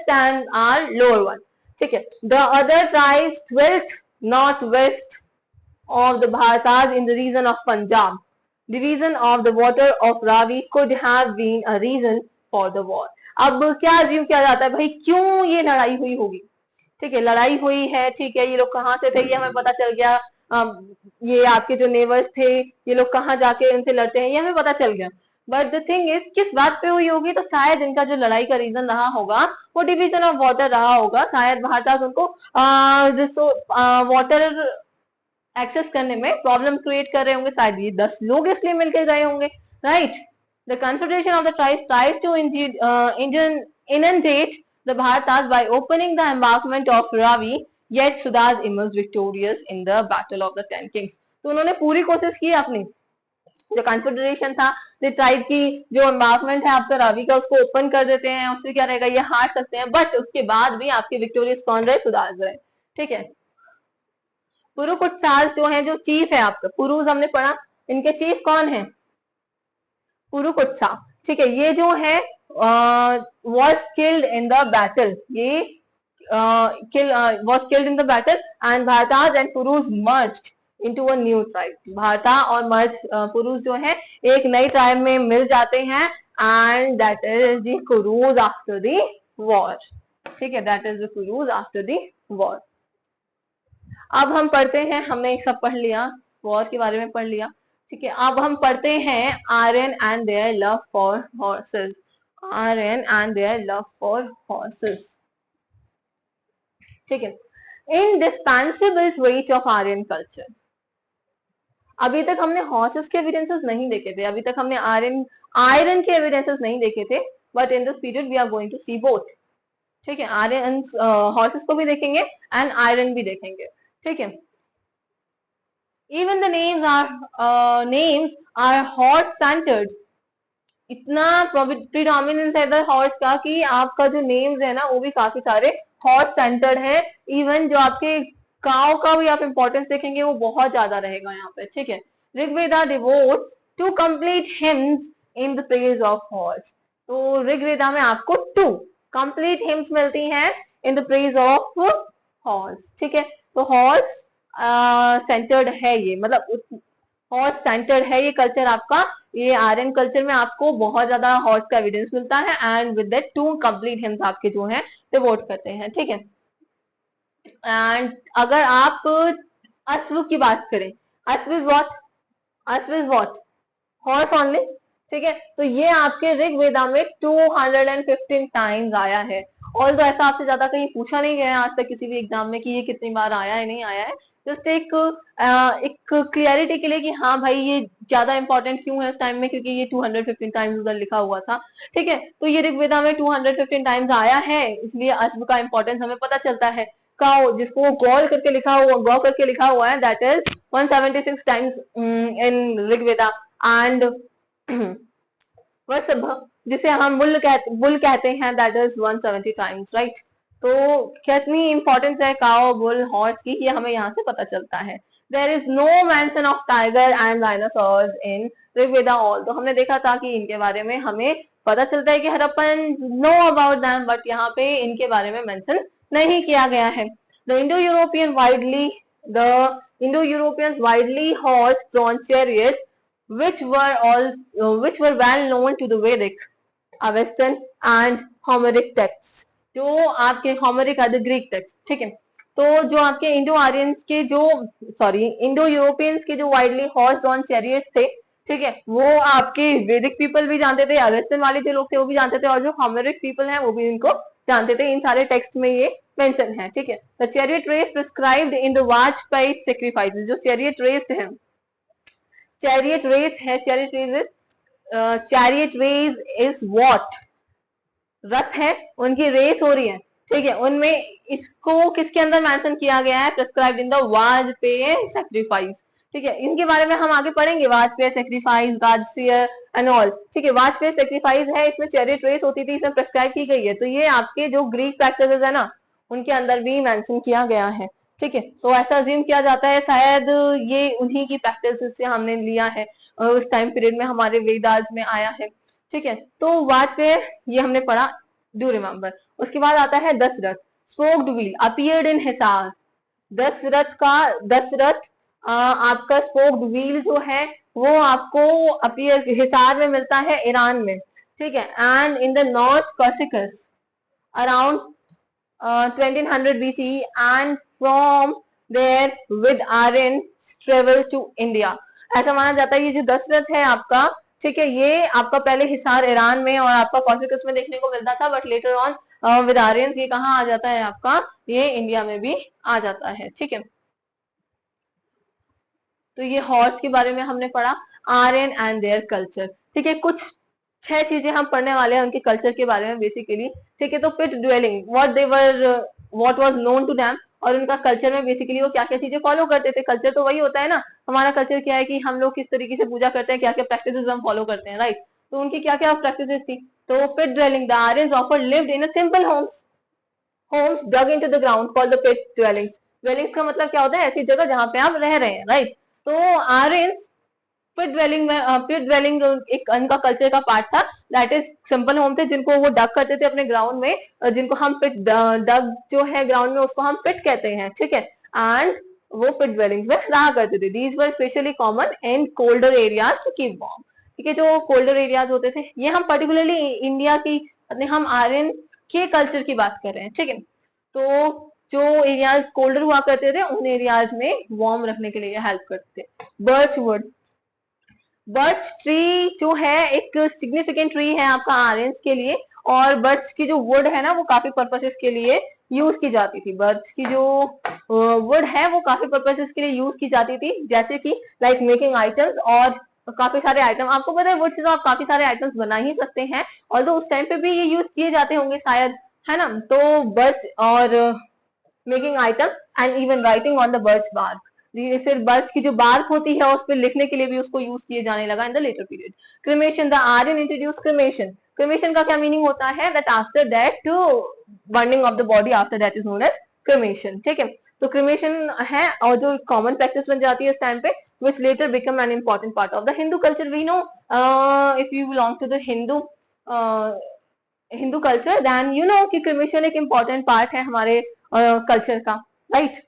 are lower one, ठीक है। The other tribes dwelt northwest of the Bhartas in the region of Punjab. Division of the water of Ravi could have been a reason for the war. अब क्या assume किया जाता है भाई, क्यों ये लड़ाई हुई होगी, ठीक है, लड़ाई हुई है, ठीक है, ये लोग कहाँ से थे ये हमें पता चल गया, ये आपके जो नेबर्स थे ये लोग कहाँ जाके इनसे लड़ते हैं ये हमें पता चल गया, बट द थिंग इज किस बात पे हुई होगी, तो शायद इनका जो लड़ाई का रीजन रहा होगा वो डिवीजन ऑफ वाटर रहा होगा। शायद भारत उनको वाटर एक्सेस करने में प्रॉब्लम क्रिएट कर रहे होंगे, शायद ये 10 लोग इसलिए मिलकर गए होंगे, right. The confederation of the tribes tried to inundate the Bharatas by opening the embankment of Ravi, yet Sudas emerged victorious in the battle of the 10 kings. तो उन्होंने पूरी कोशिश की अपनी जो कॉन्फेडरेशन था, ट्राइब की जो एम्बार्कमेंट है आपका रावी का, उसको ओपन कर देते हैं, उससे क्या रहेगा, ये हार सकते हैं, बट उसके बाद भी आपके विक्टोरियस कौन रहे, सुदास रहे, ठीक है। पुरुकुट्सास जो है, जो चीफ है आपका, पुरुष हमने पढ़ा, इनके चीफ कौन है, पुरुकुट्सा, ठीक है। ये जो है was killed in the battle, ये was killed in the battle and Bhartas and Purus merged into a new tribe. भारता और मर्ज पुरुष जो है एक नई ट्राइब में मिल जाते हैं and that is the Kurus after the war, ठीक है, that is the Kurus after the war. अब हम पढ़ते हैं, हमने एक सब पढ़ लिया, वॉर के बारे में पढ़ लिया, ठीक है। अब हम पढ़ते हैं Aryan and their love for horses, Aryan and their love for horses, ठीक है। Indispensable trait of Aryan culture. अभी तक हमने हॉर्सेस के एविडेंसेस नहीं देखे थे, अभी तक हमने आयरन के एविडेंसेस नहीं देखे थे, but in this period we are going to see both, ठीक है। आयरन हॉर्सेस को भी देखेंगे एंड आयरन भी देखेंगे, ठीक है। Even the names are horse centered. इतना प्रीडोमिनेंस है द हॉर्स का कि आपका जो नेम्स है ना वो भी काफी सारे हॉर्स सेंटर्ड है। इवन जो आपके काउ का भी आप इंपॉर्टेंस देखेंगे वो बहुत ज्यादा रहेगा यहाँ पे, ठीक है। Rigveda devotes two complete hymns in the praise of horse. तो ऋग्वेदा में आपको 2 कंप्लीट हिम्स मिलती हैं in the praise of horse, ठीक है। तो हॉर्स सेंटर्ड है ये, मतलब हॉर्स सेंटर्ड है ये कल्चर आपका। ये आर्यन कल्चर में आपको बहुत ज्यादा हॉर्स का एविडेंस मिलता है and with that 2 complete hymns आपके जो है डिवोट करते हैं, ठीक है। एंड अगर आप अश्व की बात करें, अश्व इज व्हाट, हॉर्स ओनली, ठीक है। तो ये आपके ऋग्वेदा में 215 टाइम्स आया है। और तो ऐसा आपसे ज्यादा कहीं पूछा नहीं गया आज तक किसी भी एग्जाम में कि ये कितनी बार आया है नहीं आया है, जस्ट एक क्लियरिटी के लिए कि हाँ भाई ये ज्यादा इंपॉर्टेंट क्यों है उस टाइम में, क्योंकि ये 215 टाइम्स उधर लिखा हुआ था, ठीक है। तो ये ऋग्वेदा में 215 टाइम्स आया है, इसलिए अश्व का इंपॉर्टेंस हमें पता चलता है। काउ जिसको गॉल करके लिखा हुआ है, that is 176 times in Rigveda. And वत्सभ जिसे हम बुल कहते हैं, दैट इज 170 टाइम्स, राइट। तो कितनी इंपॉर्टेंस है काउ, बुल, हॉर्स की, ये हमें यहाँ से पता चलता है। There is no mention of tiger and dinosaurs in Rigveda all. तो हमने देखा था कि इनके बारे में हमें पता चलता है कि Harappan know about them, but यहाँ पे इनके बारे में मेंशन नहीं किया गया है। The Indo Europeans widely horse drawn chariots which were well known to the Vedic Avestan and Homeric text, जो आपके होमरिक आदि ग्रीक टेक्स्ट, ठीक है। तो जो आपके इंडो आर्यंस के जो इंडो यूरोपियंस के जो वाइडली हॉर्स ड्रॉन चैरियट्स थे, ठीक है, वो आपके वैदिक पीपल भी जानते थे, अवेस्टन वाले जो लोग थे वो भी जानते थे, और जो होमरिक पीपल हैं वो भी इनको जानते थे। इन सारे टेक्स्ट में ये मेंशन है, ठीक है। The chariot race prescribed in the Vajapeyi sacrifices, जो चैरियट रेस है, चैरियट रेस है, चैरियट रेस इज व्हाट, रथ है, उनकी रेस हो रही है, ठीक है, उनमें इसको किसके अंदर मेंशन किया गया है, prescribed in the Vajpayee sacrifice, ठीक है। इनके बारे में हम आगे पढ़ेंगे, Vajpayee sacrifice, Garcia and all, ठीक है। वाजपेयी सैक्रिफाइस है, इसमें चैरियट रेस होती थी, इसमें प्रिस्क्राइब की गई है, तो ये आपके जो ग्रीक प्रैक्टिसेस है ना, उनके अंदर भी मेंशन किया गया है, ठीक है। तो ऐसा अज्यूम किया जाता है शायद ये उन्हीं की प्रैक्टिस से हमने लिया है, और उस टाइम पीरियड में हमारे वेदास में आया है, ठीक है। तो वाजपेयी ये हमने पढ़ा, डू रिमेम्बर। उसके बाद आता है Dasharatha, spoked wheel appeared in Hisar, Dasharatha आपका स्पोक्ड व्हील जो है वो आपको अपीयर हिसार में मिलता है, ईरान में, ठीक है। And in the north Caucasus around 1200 BCE and from there with Aryan travel to India, ऐसा माना जाता है। ये जो दशरथ है आपका, ठीक है, ये आपका पहले हिसार ईरान में और आपका कॉसिकस में देखने को मिलता था, but later on with Aryans ये कहाँ आ जाता है आपका, ये इंडिया में भी आ जाता है, ठीक है। तो ये हॉर्स के बारे में हमने पढ़ा, आर्यन एंड देयर कल्चर, ठीक है। कुछ 6 चीजें हम पढ़ने वाले हैं उनके कल्चर के बारे में बेसिकली, ठीक है। तो pit dwelling, what was known to them, और उनका कल्चर में बेसिकली वो क्या क्या चीजें फॉलो करते थे। कल्चर तो वही होता है ना, हमारा कल्चर क्या है कि हम लोग किस तरीके से पूजा करते हैं, क्या क्या प्रैक्टिसेस हम फॉलो करते हैं, राइट। तो उनकी क्या क्या प्रैक्टिसेस थी। तो पिट ड्वेलिंग, द आर्यंस ऑफर lived in a simple homes dug into the ground called the pit dwellings. dwellings का मतलब क्या होता है, ऐसी जगह जहां पे आप रह रहे हैं, राइट। तो आर्यंस पिट ड्वेलिंग एक उनका कल्चर का पार्ट था, दैट इज सिंपल होम थे जिनको वो डग करते थे अपने ग्राउंड में, जिनको हम पिट डग जो है ग्राउंड में उसको हम पिट कहते हैं, ठीक है। एंड वो पिट ड्वेलिंग्स में रहा करते थे। These were specially common in colder areas to keep warm, ठीक है। जो कोल्डर एरियाज होते थे, ये हम पर्टिकुलरली इंडिया की, हम आर्यन के कल्चर की बात कर रहे हैं, ठीक है। तो जो एरियाज कोल्डर हुआ करते थे उन एरियाज में वार्म रखने के लिए हेल्प करते थे। बर्च वुड, बर्च ट्री जो है एक सिग्निफिकेंट ट्री है आपका आर्यंस के लिए, और बर्च की जो वुड है ना वो काफी पर्पसेस के लिए यूज की जाती थी। बर्च की जो वुड है वो काफी पर्पसेस के लिए यूज की जाती थी, जैसे कि लाइक मेकिंग आइटम्स, और काफी सारे आइटम आपको पता है वुड से तो आप काफी सारे आइटम्स बना ही सकते हैं, और तो उस टाइम पे भी ये यूज किए जाते होंगे शायद, है ना। तो बर्च और making item and even writing on the birch bark, फिर बर्च की जो बार्क होती है उस पर लिखने के लिए भी उसको यूज किए जाने लगा in the later period. Cremation, the Aryan introduce cremation, cremation का क्या मीनिंग होता है, that after that burning of the body, after that is known as cremation, ठीक है। तो क्रिमेशन है और जो कॉमन प्रैक्टिस बन जाती है इस टाइम पे, which later become an important part of the Hindu culture. We know if you belong to the Hindu culture, then you know कि क्रिमेशन एक इंपॉर्टेंट पार्ट है हमारे कल्चर का, राइट।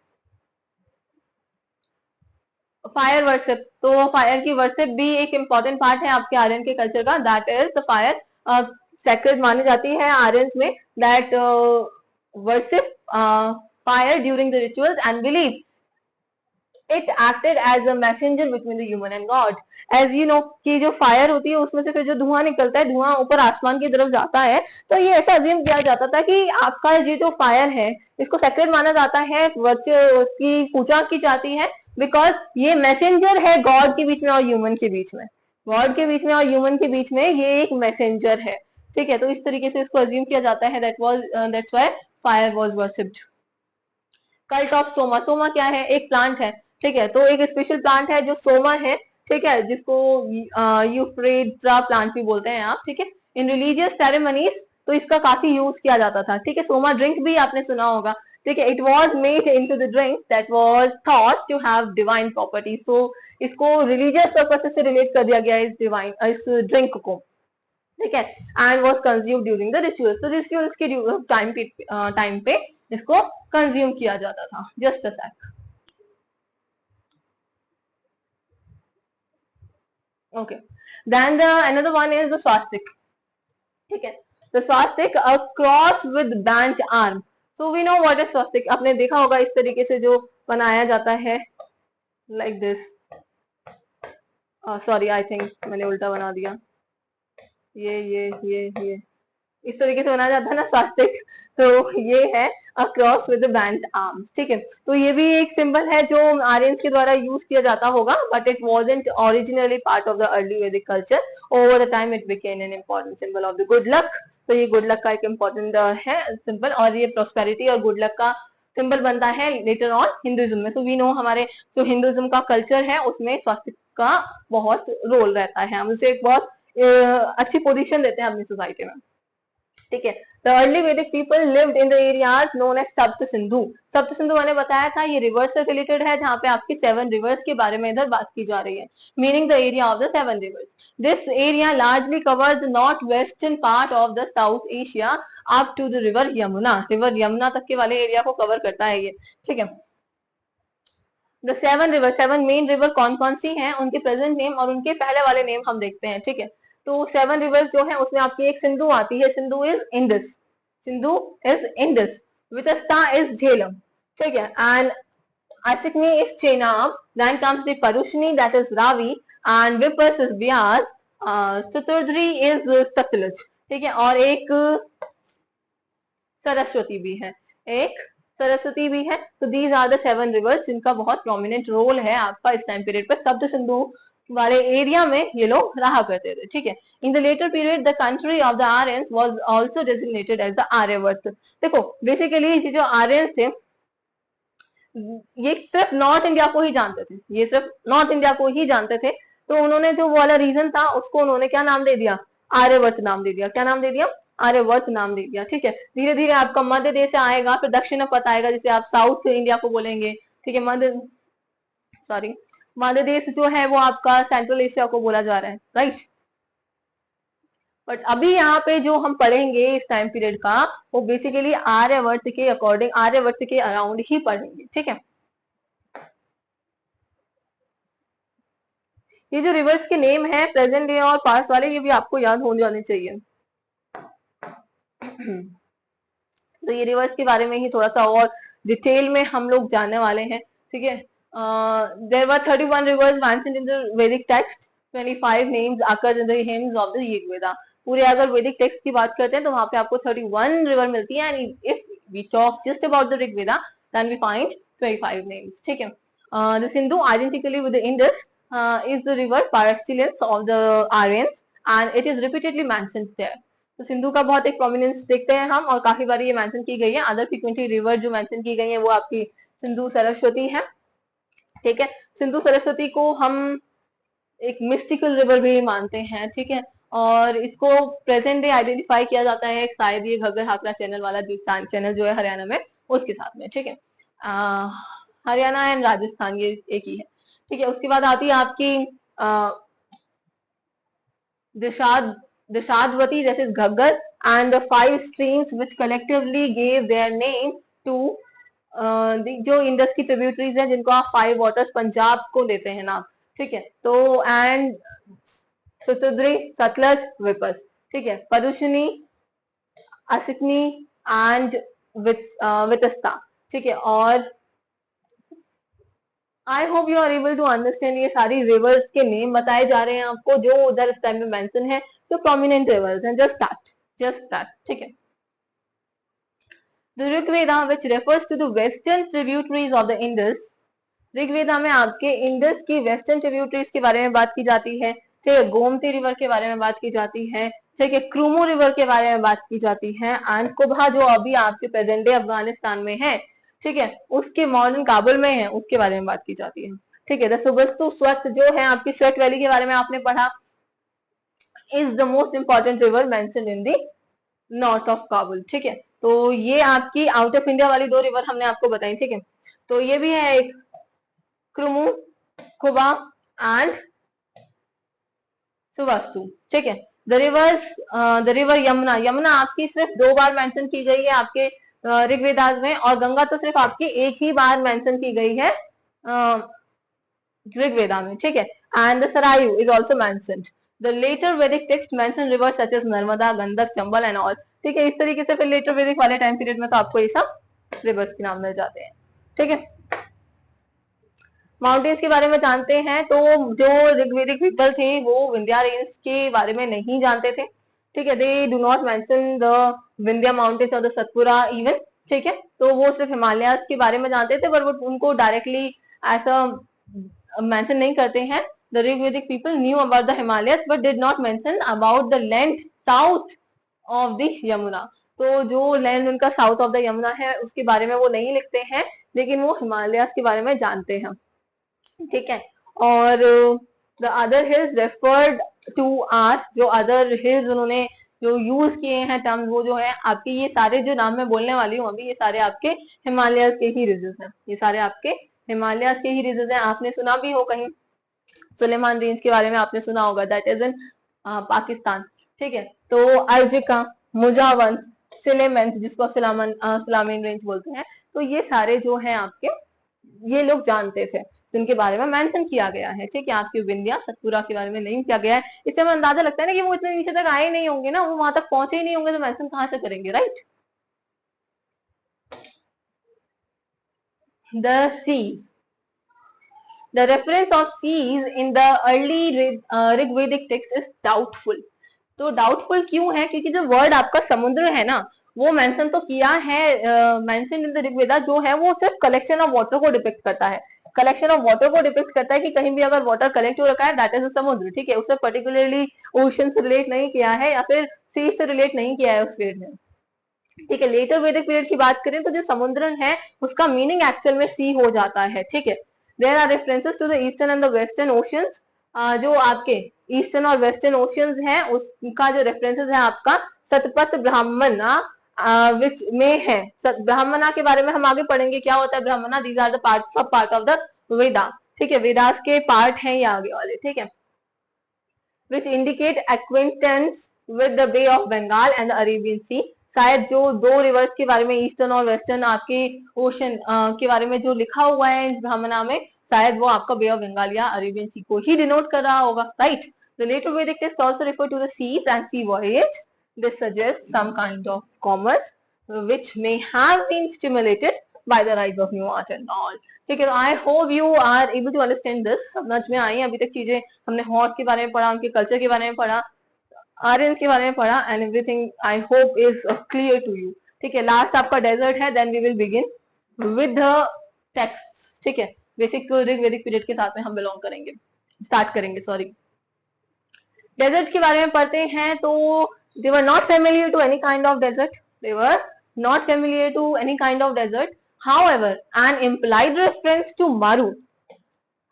फायर वर्शिप, तो फायर की वर्शिप भी एक इंपॉर्टेंट पार्ट है आपके आर्यन के कल्चर का, that is the fire sacred मानी जाती है आर्यंस में, that worship fire during the rituals and believe it acted as a messenger between the human and god. As you know कि जो फायर होती है उसमें से फिर जो धुआं निकलता है, धुआं ऊपर आसमान की तरफ जाता है, तो ये ऐसा अज्यूम किया जाता था कि आपका ये जो फायर है इसको सेक्रेड माना जाता है, की पूजा की जाती है, बिकॉज ये मैसेंजर है गॉड के बीच में और ह्यूमन के बीच में, गॉड के बीच में और ह्यूमन के बीच में ये एक मैसेंजर है, ठीक है। तो इस तरीके से इसको अज्यूम किया जाता है, that's why fire was worshipped. Cult of Soma, Soma क्या है, एक प्लांट है, ठीक है। तो एक स्पेशल प्लांट है जो सोमा है, ठीक है, जिसको यूफ्रेट्रा प्लांट भी बोलते हैं आप, ठीक है। इन रिलीजियस सेरेमनीज तो इसका काफी यूज किया जाता था, ठीक है। सोमा ड्रिंक भी आपने सुना होगा, ठीक है। It was made into the drink that was thought to have divine property, so इसको रिलीजियस पर्पज से रिलेट कर दिया गया इस ड्रिंक को, ठीक है। And was consume during the rituals, तो रिचुअल्स के टाइम पे इसको कंज्यूम किया जाता था। Just a sec, okay. Then the another one is the swastika, ठीक है। तो swastika a cross with bent arm, so we know what is swastika, आपने देखा होगा इस तरीके से जो बनाया जाता है like this, sorry I think मैंने उल्टा बना दिया, ये इस तरीके से बनाया जाता है ना स्वास्तिक, तो ये है अ क्रॉस विद बैंट आर्म्स, ठीक है। तो ये भी एक सिंबल है जो आर्यंस के द्वारा यूज किया जाता होगा, but it wasn't originally part of the early Vedic culture, over the time it became an important symbol of the good luck. तो ये गुड लक का एक इंपॉर्टेंट है सिंबल, और ये प्रोस्पेरिटी और गुड लक का सिंबल बनता है लेटर ऑन हिंदुइज्म में। सो वी नो हमारे जो हिंदुइज्म का कल्चर है उसमें स्वास्तिक का बहुत रोल रहता है, हम उसे एक बहुत अच्छी पोजीशन देते हैं अपनी सोसाइटी में, ठीक है। The early Vedic people lived in the areas known as Sapta Sindhu, सप्त सिंधु मैंने बताया था ये रिवर्स से रिलेटेड है, जहां पे आपकी 7 रिवर्स के बारे में इधर बात की जा रही है, meaning the area of the 7 rivers. This area largely covers the north western part of the South Asia up to the river Yamuna, river Yamuna तक के वाले एरिया को कवर करता है ये, ठीक है। द 7 रिवर, 7 मेन रिवर कौन कौन सी हैं, उनके प्रेजेंट नेम और उनके पहले वाले नेम हम देखते हैं, ठीक है। तो 7 रिवर्स जो है उसमें आपकी एक सिंधु आती है, Sindhu is Indus, Sindhu is Indus, Vitasta is Jhelum, ठीक है, and Asikni is Chenab, then comes the Parushni that is Ravi, and Vipas is Vyas, Chaturdri is Satluj, ठीक है, और एक सरस्वती भी है, एक सरस्वती भी है। तो दीज आर द 7 रिवर्स जिनका बहुत प्रोमिनेंट रोल है आपका इस टाइम पीरियड पर, सप्त सिंधु वाले एरिया में ये लोग रहा करते थे, ठीक है। In the later period the country of the Aryans was also designated as the Aryavarta. देखो बेसिकली ये जो आर्यंस थे ये सिर्फ नॉर्थ इंडिया को ही जानते थे, ये सिर्फ नॉर्थ इंडिया को ही जानते थे, तो उन्होंने जो वाला रीजन था उसको उन्होंने क्या नाम दे दिया, आर्यवर्त नाम दे दिया, क्या नाम दे दिया, आर्यवर्त नाम दे दिया, ठीक है। धीरे धीरे आपका मध्य देश से आएगा, फिर दक्षिण पथ आएगा, जिसे आप साउथ इंडिया को बोलेंगे, ठीक है। मध्य देश जो है वो आपका सेंट्रल एशिया को बोला जा रहा है, राइट। बट अभी यहाँ पे जो हम पढ़ेंगे इस टाइम पीरियड का वो बेसिकली आर्यवर्त के अकॉर्डिंग, आर्यवर्त के अराउंड ही पढ़ेंगे, ठीक है। ये जो रिवर्स के नेम है प्रेजेंट डे और पास्ट वाले, ये भी आपको याद हो जाने चाहिए। तो ये रिवर्स के बारे में ही थोड़ा सा और डिटेल में हम लोग जानने वाले हैं, ठीक है। There were 31 rivers mentioned in the Vedic text, 25 names occur in the hymns of the Rigveda. पूरे अगर वैदिक टेक्स्ट की बात करते हैं तो वहां पे आपको 31 रिवर मिलती है, and if we talk just about the Rigveda then we find 25 names, ठीक है। The Sindhu identically with the Indus is the river par excellence of the Aryans and it is repeatedly mentioned there. तो सिंधु का बहुत एक prominence देखते हैं हम, और काफी बार ये मेंशन की गई है। अदर फ्रीक्वेंटली रिवर जो मेंशन की गई है वो आपकी सिंधु सरस्वती है, ठीक है। सिंधु सरस्वती को हम एक मिस्टिकल रिवर भी मानते हैं, ठीक है, और इसको प्रेजेंट डे आइडेंटिफाई किया जाता है शायद ये घग्गर हाकरा चैनल वाला जो चैनल जो है हरियाणा में उसके साथ में, ठीक है। हरियाणा एंड राजस्थान ये एक ही है, ठीक है। उसके बाद आती है आपकी Drishadvati, that is Ghaggar, and the 5 streams which collectively gave their name to जो इंडस की ट्रिब्यूटरीज हैं जिनको आप 5 वाटर्स पंजाब को देते हैं नाम, ठीक है। तो एंड सुतुद्री, सतलज, विपस, ठीक है, पदुशनी, असिकनी एंड वितस्ता, ठीक है। और I hope you are able to understand, ये सारी रिवर्स के नेम बताए जा रहे हैं आपको जो उधर इस टाइम में मेंशन है, जो प्रोमिनेंट रिवर्स हैं, जस्ट दैट, ठीक है। The Rigveda which refers to the western tributaries of the Indus, Rigveda में आपके इंडस की वेस्टर्न ट्रिब्यूटरीज के बारे में बात की जाती है, ठीक है। गोमती रिवर के बारे में बात की जाती है, ठीक है। क्रूमो रिवर के बारे में बात की जाती है, एंड कुबा जो अभी आपके प्रेजेंट डे अफगानिस्तान में है, ठीक है, उसके मॉडर्न काबुल में है, उसके बारे में बात की जाती है, ठीक है। द सुबस्तु स्वत जो है आपकी स्वेट वैली के बारे में आपने पढ़ा, is the most important river mentioned in the north of Kabul, ठीक है। तो ये आपकी आउट ऑफ इंडिया वाली 2 रिवर हमने आपको बताई, ठीक है। तो ये भी है एक क्रुमु, कुबा एंड सुवास्तु, ठीक है। द रिवर यमुना, यमुना आपकी सिर्फ 2 बार मेंशन की गई है आपके ऋग्वेदास में, और गंगा तो सिर्फ आपकी एक ही बार मेंशन की गई है ऋग्वेदा में, ठीक है। And the Sarayu is also mentioned, the later वैदिक text mention rivers such as Narmada, Gandak, Chambal and all. ठीक है, इस तरीके से फिर लेटर वैदिक वाले टाइम पीरियड में तो आपको ये सब रिवर्स के नाम मिल जाते हैं। ठीक है, माउंटेन्स के बारे में जानते हैं तो जो ऋग्वेदिक पीपल थे वो विंध्या रेंज के बारे में नहीं जानते थे। ठीक है, दे do not mention the Vindhya mountains और द सतपुरा इवन। ठीक है, तो वो सिर्फ हिमालयास के बारे में जानते थे, पर वो उनको डायरेक्टली ऐसा मेंशन नहीं करते हैं। The Rigvedic people knew about the Himalayas but did not mention about the land south of the Yamuna. तो जो लैंड उनका साउथ ऑफ द यमुना है उसके बारे में वो नहीं लिखते हैं, लेकिन वो हिमालयास के बारे में जानते हैं। ठीक है, और the other hills referred to are, जो अदर हिल्स उन्होंने जो यूज किए हैं टर्म, वो जो है आपके ये सारे जो नाम मैं बोलने वाली हूँ अभी, ये सारे आपके हिमालयास के ही रीजन्स हैं। ये सारे आपके हिमालयास के ही रीजन्स हैं। आपने सुना भी हो कहीं सुलेमान रेंज के बारे में आपने सुना होगा, दैट इज इन पाकिस्तान। ठीक है, तो अर्जिका, मुजावंत, सिलेमेंथ जिसको सलामीन रेंज बोलते हैं, तो ये सारे जो हैं आपके ये लोग जानते थे, जिनके बारे में मेंशन किया गया है। ठीक है, आपके विंध्या सतपुरा के बारे में नहीं किया गया है। इससे हमें अंदाजा लगता है ना कि वो इतने नीचे तक आए नहीं होंगे ना, वो वहां तक पहुंचे ही नहीं होंगे, तो मेंशन कहां से करेंगे, right. The seas, the reference of seas in the early Rigvedic text is doubtful. तो डाउटफुल क्यों है, क्योंकि जो वर्ड आपका समुद्र है ना, वो मेंशन तो किया है, मेंशन इन द ऋग्वेदा जो है वो सिर्फ कलेक्शन ऑफ वाटर को डिपिक्ट करता है। कलेक्शन ऑफ वाटर को डिपिक्ट करता है कि कहीं भी अगर वाटर कलेक्ट हो रखा है दैट इज समुद्र। ठीक है, उससे पर्टिकुलरली ओशन से रिलेट नहीं किया है या फिर सी से रिलेट नहीं किया है उस पीरियड में। ठीक है, लेटर वैदिक पीरियड की बात करें तो जो समुद्र है उसका मीनिंग एक्चुअल में सी हो जाता है। ठीक है, there are references to the eastern and the western oceans. जो आपके ईस्टर्न और वेस्टर्न ओशियंस हैं उसका जो रेफरेंसेस है आपका सतपथ ब्राह्मणा विच में है। ब्राह्मणा के बारे में हम आगे पढ़ेंगे, क्या होता है ब्राह्मणा, दीज आर द पार्ट सब पार्ट ऑफ द वेदा। ठीक है, वेदास के पार्ट हैं ये आगे वाले। ठीक है, which indicate acquaintance with the Bay of Bengal and the Arabian Sea. शायद जो दो रिवर्स के बारे में ईस्टर्न और वेस्टर्न आपके ओशन के बारे में जो लिखा हुआ है इस ब्राह्मणा में, शायद वो आपका बे ऑफ बंगाल या अरेबियन सी को ही डिनोट कर रहा होगा, राइट। द लेटर वैदिक text also refer to the seas and sea voyage. This suggest some kind of commerce which may have been stimulated by the rise of new art and all. ठीक है, तो I hope you are able to understand this. समझ में आई अभी तक चीजें, हमने horse के बारे में पढ़ा, उनके कल्चर के बारे में पढ़ा, आर्यंस के बारे में पढ़ा, and everything I hope is clear to you. ठीक है, लास्ट आपका डेजर्ट है, then we will begin with the text. ठीक है, बेसिक ऋग्वेदिक पीरियड के साथ में हम बिलोंग करेंगे, स्टार्ट करेंगे, सॉरी। डेजर्ट के बारे में पढ़ते हैं तो they were not familiar to any kind of desert. They were not familiar to any kind of desert. However, an implied reference to Maru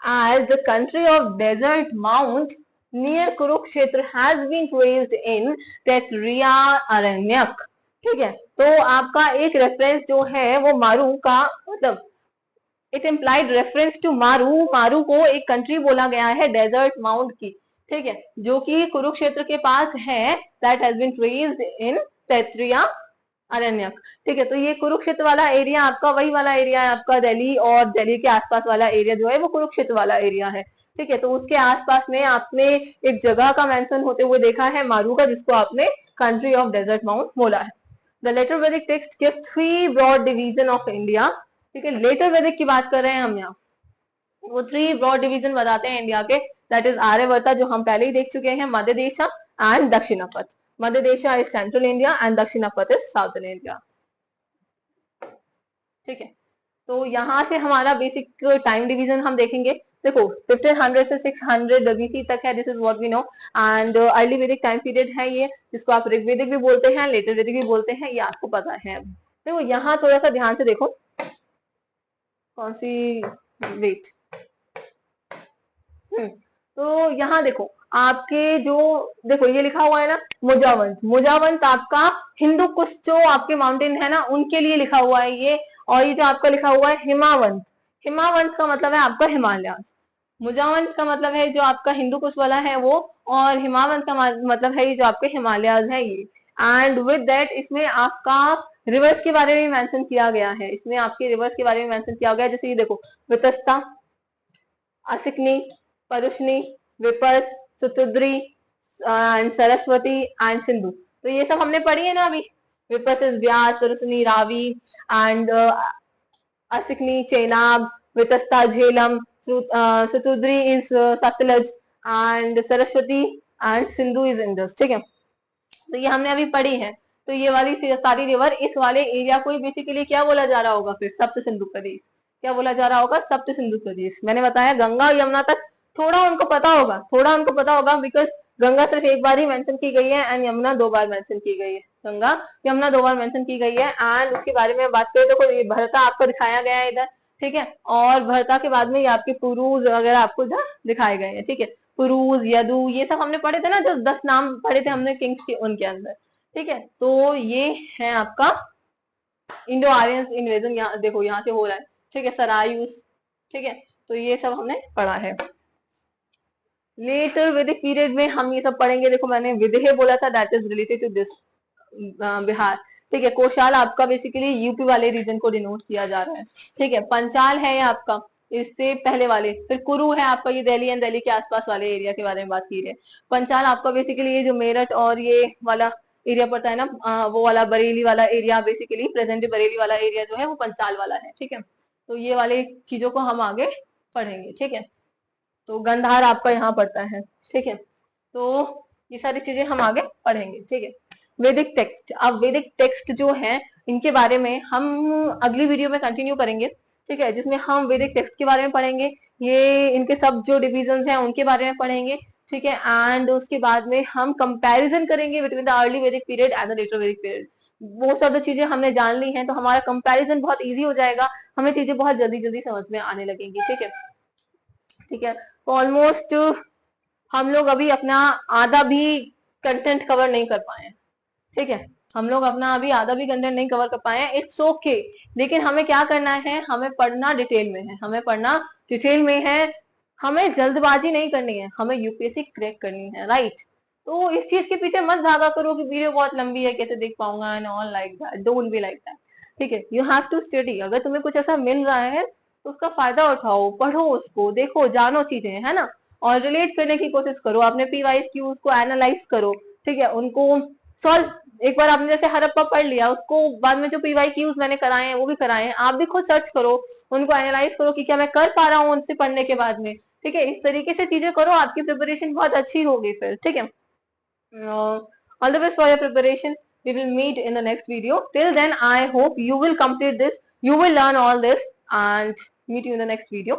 as the country of desert mount near Kurukshetra has been traced in Taittiriya Aranyak. ठीक है, तो आपका एक reference जो है वो मारू का, मतलब इट इम्प्लाइड रेफरेंस टू मारू, मारू को एक कंट्री बोला गया है डेजर्ट माउंट की। ठीक है, जो कि कुरुक्षेत्र के पास है, दैट हैज बीन ट्रेस्ड इन तैत्रिया अरण्यक। ठीक है, तो ये कुरुक्षेत्र वाला एरिया आपका वही वाला एरिया है आपका दिल्ली, और दिल्ली के आसपास वाला एरिया जो है वो कुरुक्षेत्र वाला एरिया है। ठीक है, तो उसके आसपास में आपने एक जगह का मेंशन होते हुए देखा है मारू का, जिसको आपने कंट्री ऑफ डेजर्ट माउंट बोला है। द लेटर वैदिक text give 3 broad division of India. ठीक है, लेटर वैदिक की बात कर रहे हैं हम यहाँ, वो 3 ब्रॉड डिवीजन बताते हैं इंडिया के, दैट इज आर्यवर्ता जो हम पहले ही देख चुके हैं, मध्य देशा and Dakshinapatha. Madhya Desha is central India and Dakshinapatha is southern India. ठीक है, तो यहाँ से हमारा बेसिक टाइम डिवीजन हम देखेंगे। देखो 1500 से 600 बीसी तक है, this is what we know, and early Vedic time period है ये, जिसको आप ऋग्वेदिक भी बोलते हैं, लेटर वैदिक भी बोलते हैं, ये आपको पता है। देखो यहाँ थोड़ा सा ध्यान से देखो, कौन सी, वेट, तो यहाँ देखो आपके जो, देखो ये लिखा हुआ है ना मुजावंत, मुजावंत आपका हिंदू कुश जो आपके माउंटेन है ना उनके लिए लिखा हुआ है ये, और ये जो आपका लिखा हुआ है हिमावंत, हिमावंत का मतलब है आपका हिमालयास, मुजावंत का मतलब है जो आपका हिंदू कुश वाला है वो, और हिमावंत का मतलब है ये जो आपके हिमालयास है ये। एंड विद दैट इसमें आपका रिवर्स के बारे में मेंशन किया गया है, इसमें आपके रिवर्स के बारे में मेंशन किया गया है, जैसे ये देखो वितस्ता, असिकनी, परुष्णी, विपर्स, सुतुद्री, एंड सरस्वती एंड सिंधु। तो ये सब हमने पढ़ी है ना अभी, Vipas is Vyas, Saraswati Ravi and Asikni Chenab, Vitasta Jhelum, Shutudri is Sutlej and Saraswati and Sindhu is Indus. ठीक है, तो ये हमने अभी पढ़ी है। तो ये वाली सारी रिवर इस वाले एरिया को ही बेसिकली क्या बोला जा रहा होगा, फिर सप्त सिंधु प्रदेश। क्या बोला जा रहा होगा, सप्त सिंधु प्रदेश। मैंने बताया गंगा और यमुना तक थोड़ा उनको पता होगा, थोड़ा उनको पता होगा, बिकॉज गंगा सिर्फ एक बार ही मेंशन की गई है एंड यमुना 2 बार मेंशन की गई है। गंगा यमुना 2 बार मेंशन की गई है एंड उसके बारे में बात करें तो ये भरता आपको दिखाया गया है इधर। ठीक है, और भरता के बाद में ये आपके पुरुष वगैरह आपको इधर दिखाए गए हैं। ठीक है, पुरुष, यदु, ये सब हमने पढ़े थे ना, जो 10 नाम पढ़े थे हमने किंग्स के उनके अंदर। ठीक है, तो ये है आपका इंडो आर्यन इन्वेजन, यहाँ देखो यहाँ से हो रहा है। ठीक है, सरायुस। ठीक है, तो ये सब हमने पढ़ा है। लेटर वैदिक पीरियड में हम ये सब पढ़ेंगे। देखो मैंने विदेह बोला था, that is related to this Bihar. ठीक है, कोशाल आपका बेसिकली यूपी वाले रीजन को डिनोट किया जा रहा है। ठीक है, पंचाल है ये आपका इससे पहले वाले, फिर कुरु है आपका ये दिल्ली एंड दिल्ली के आसपास वाले एरिया के बारे में बात की है। पंचाल आपका बेसिकली ये जो मेरठ और ये वाला एरिया पड़ता है ना, वो वाला बरेली वाला एरिया, बेसिकली प्रेजेंट बरेली वाला एरिया जो है वो पंचाल वाला है। ठीक है, तो ये वाले चीजों को हम आगे पढ़ेंगे। ठीक है, तो गंधार आपका यहाँ पड़ता है। ठीक है, तो ये सारी चीजें हम आगे पढ़ेंगे। ठीक है, वैदिक टेक्स्ट, अब वैदिक टेक्स्ट जो है इनके बारे में हम अगली वीडियो में कंटिन्यू करेंगे। ठीक है, जिसमें हम वैदिक टेक्स्ट के बारे में पढ़ेंगे, ये इनके सब जो डिविजन्स हैं उनके बारे में पढ़ेंगे। ठीक है, एंड उसके बाद में हम कंपैरिजन करेंगे बिटवीन द अर्ली वैदिक पीरियड एंड द लेटर वैदिक पीरियड। मोस्ट ऑफ द चीजें हमने जान ली हैं, तो हमारा कंपैरिजन बहुत इजी हो जाएगा, हमें चीजें बहुत जल्दी जल्दी समझ में आने लगेंगी। ठीक है, ठीक है, तो ऑलमोस्ट हम लोग अभी अपना आधा भी कंटेंट कवर नहीं कर पाए हैं। ठीक है, हम लोग अपना अभी आधा भी कंटेंट नहीं कवर कर पाए हैं, इट्स ओके। लेकिन हमें क्या करना है, हमें पढ़ना डिटेल में है, हमें पढ़ना डिटेल में है, हमें जल्दबाजी नहीं करनी है, हमें यूपीएससी क्रैक करनी है, राइट। तो इस चीज के पीछे मत भागा करो कि वीडियो बहुत लंबी है, कैसे देख पाऊंगा and all like that, don't be like that. ठीक है, यू हैव टू स्टडी। अगर तुम्हें कुछ ऐसा मिल रहा है तो उसका फायदा उठाओ, पढ़ो उसको, देखो, जानो चीजें, है ना, और रिलेट करने की कोशिश करो, अपने पीवाईज क्यूज को एनालाइज करो। ठीक है, उनको सॉल्व, एक बार आपने जैसे हरप्पा पढ़ लिया, उसको बाद में जो पीवाई क्यूज मैंने कराए हैं वो भी कराए हैं, आप भी खुद सर्च करो, उनको एनालाइज करो कि क्या मैं कर पा रहा हूँ उनसे पढ़ने के बाद में। ठीक है, इस तरीके से चीजें करो, आपकी प्रिपरेशन बहुत अच्छी होगी फिर। ठीक है, all the best for your preparation. We will meet in the next video. Till then, I hope you will complete this, you will learn all this and meet you in the next video.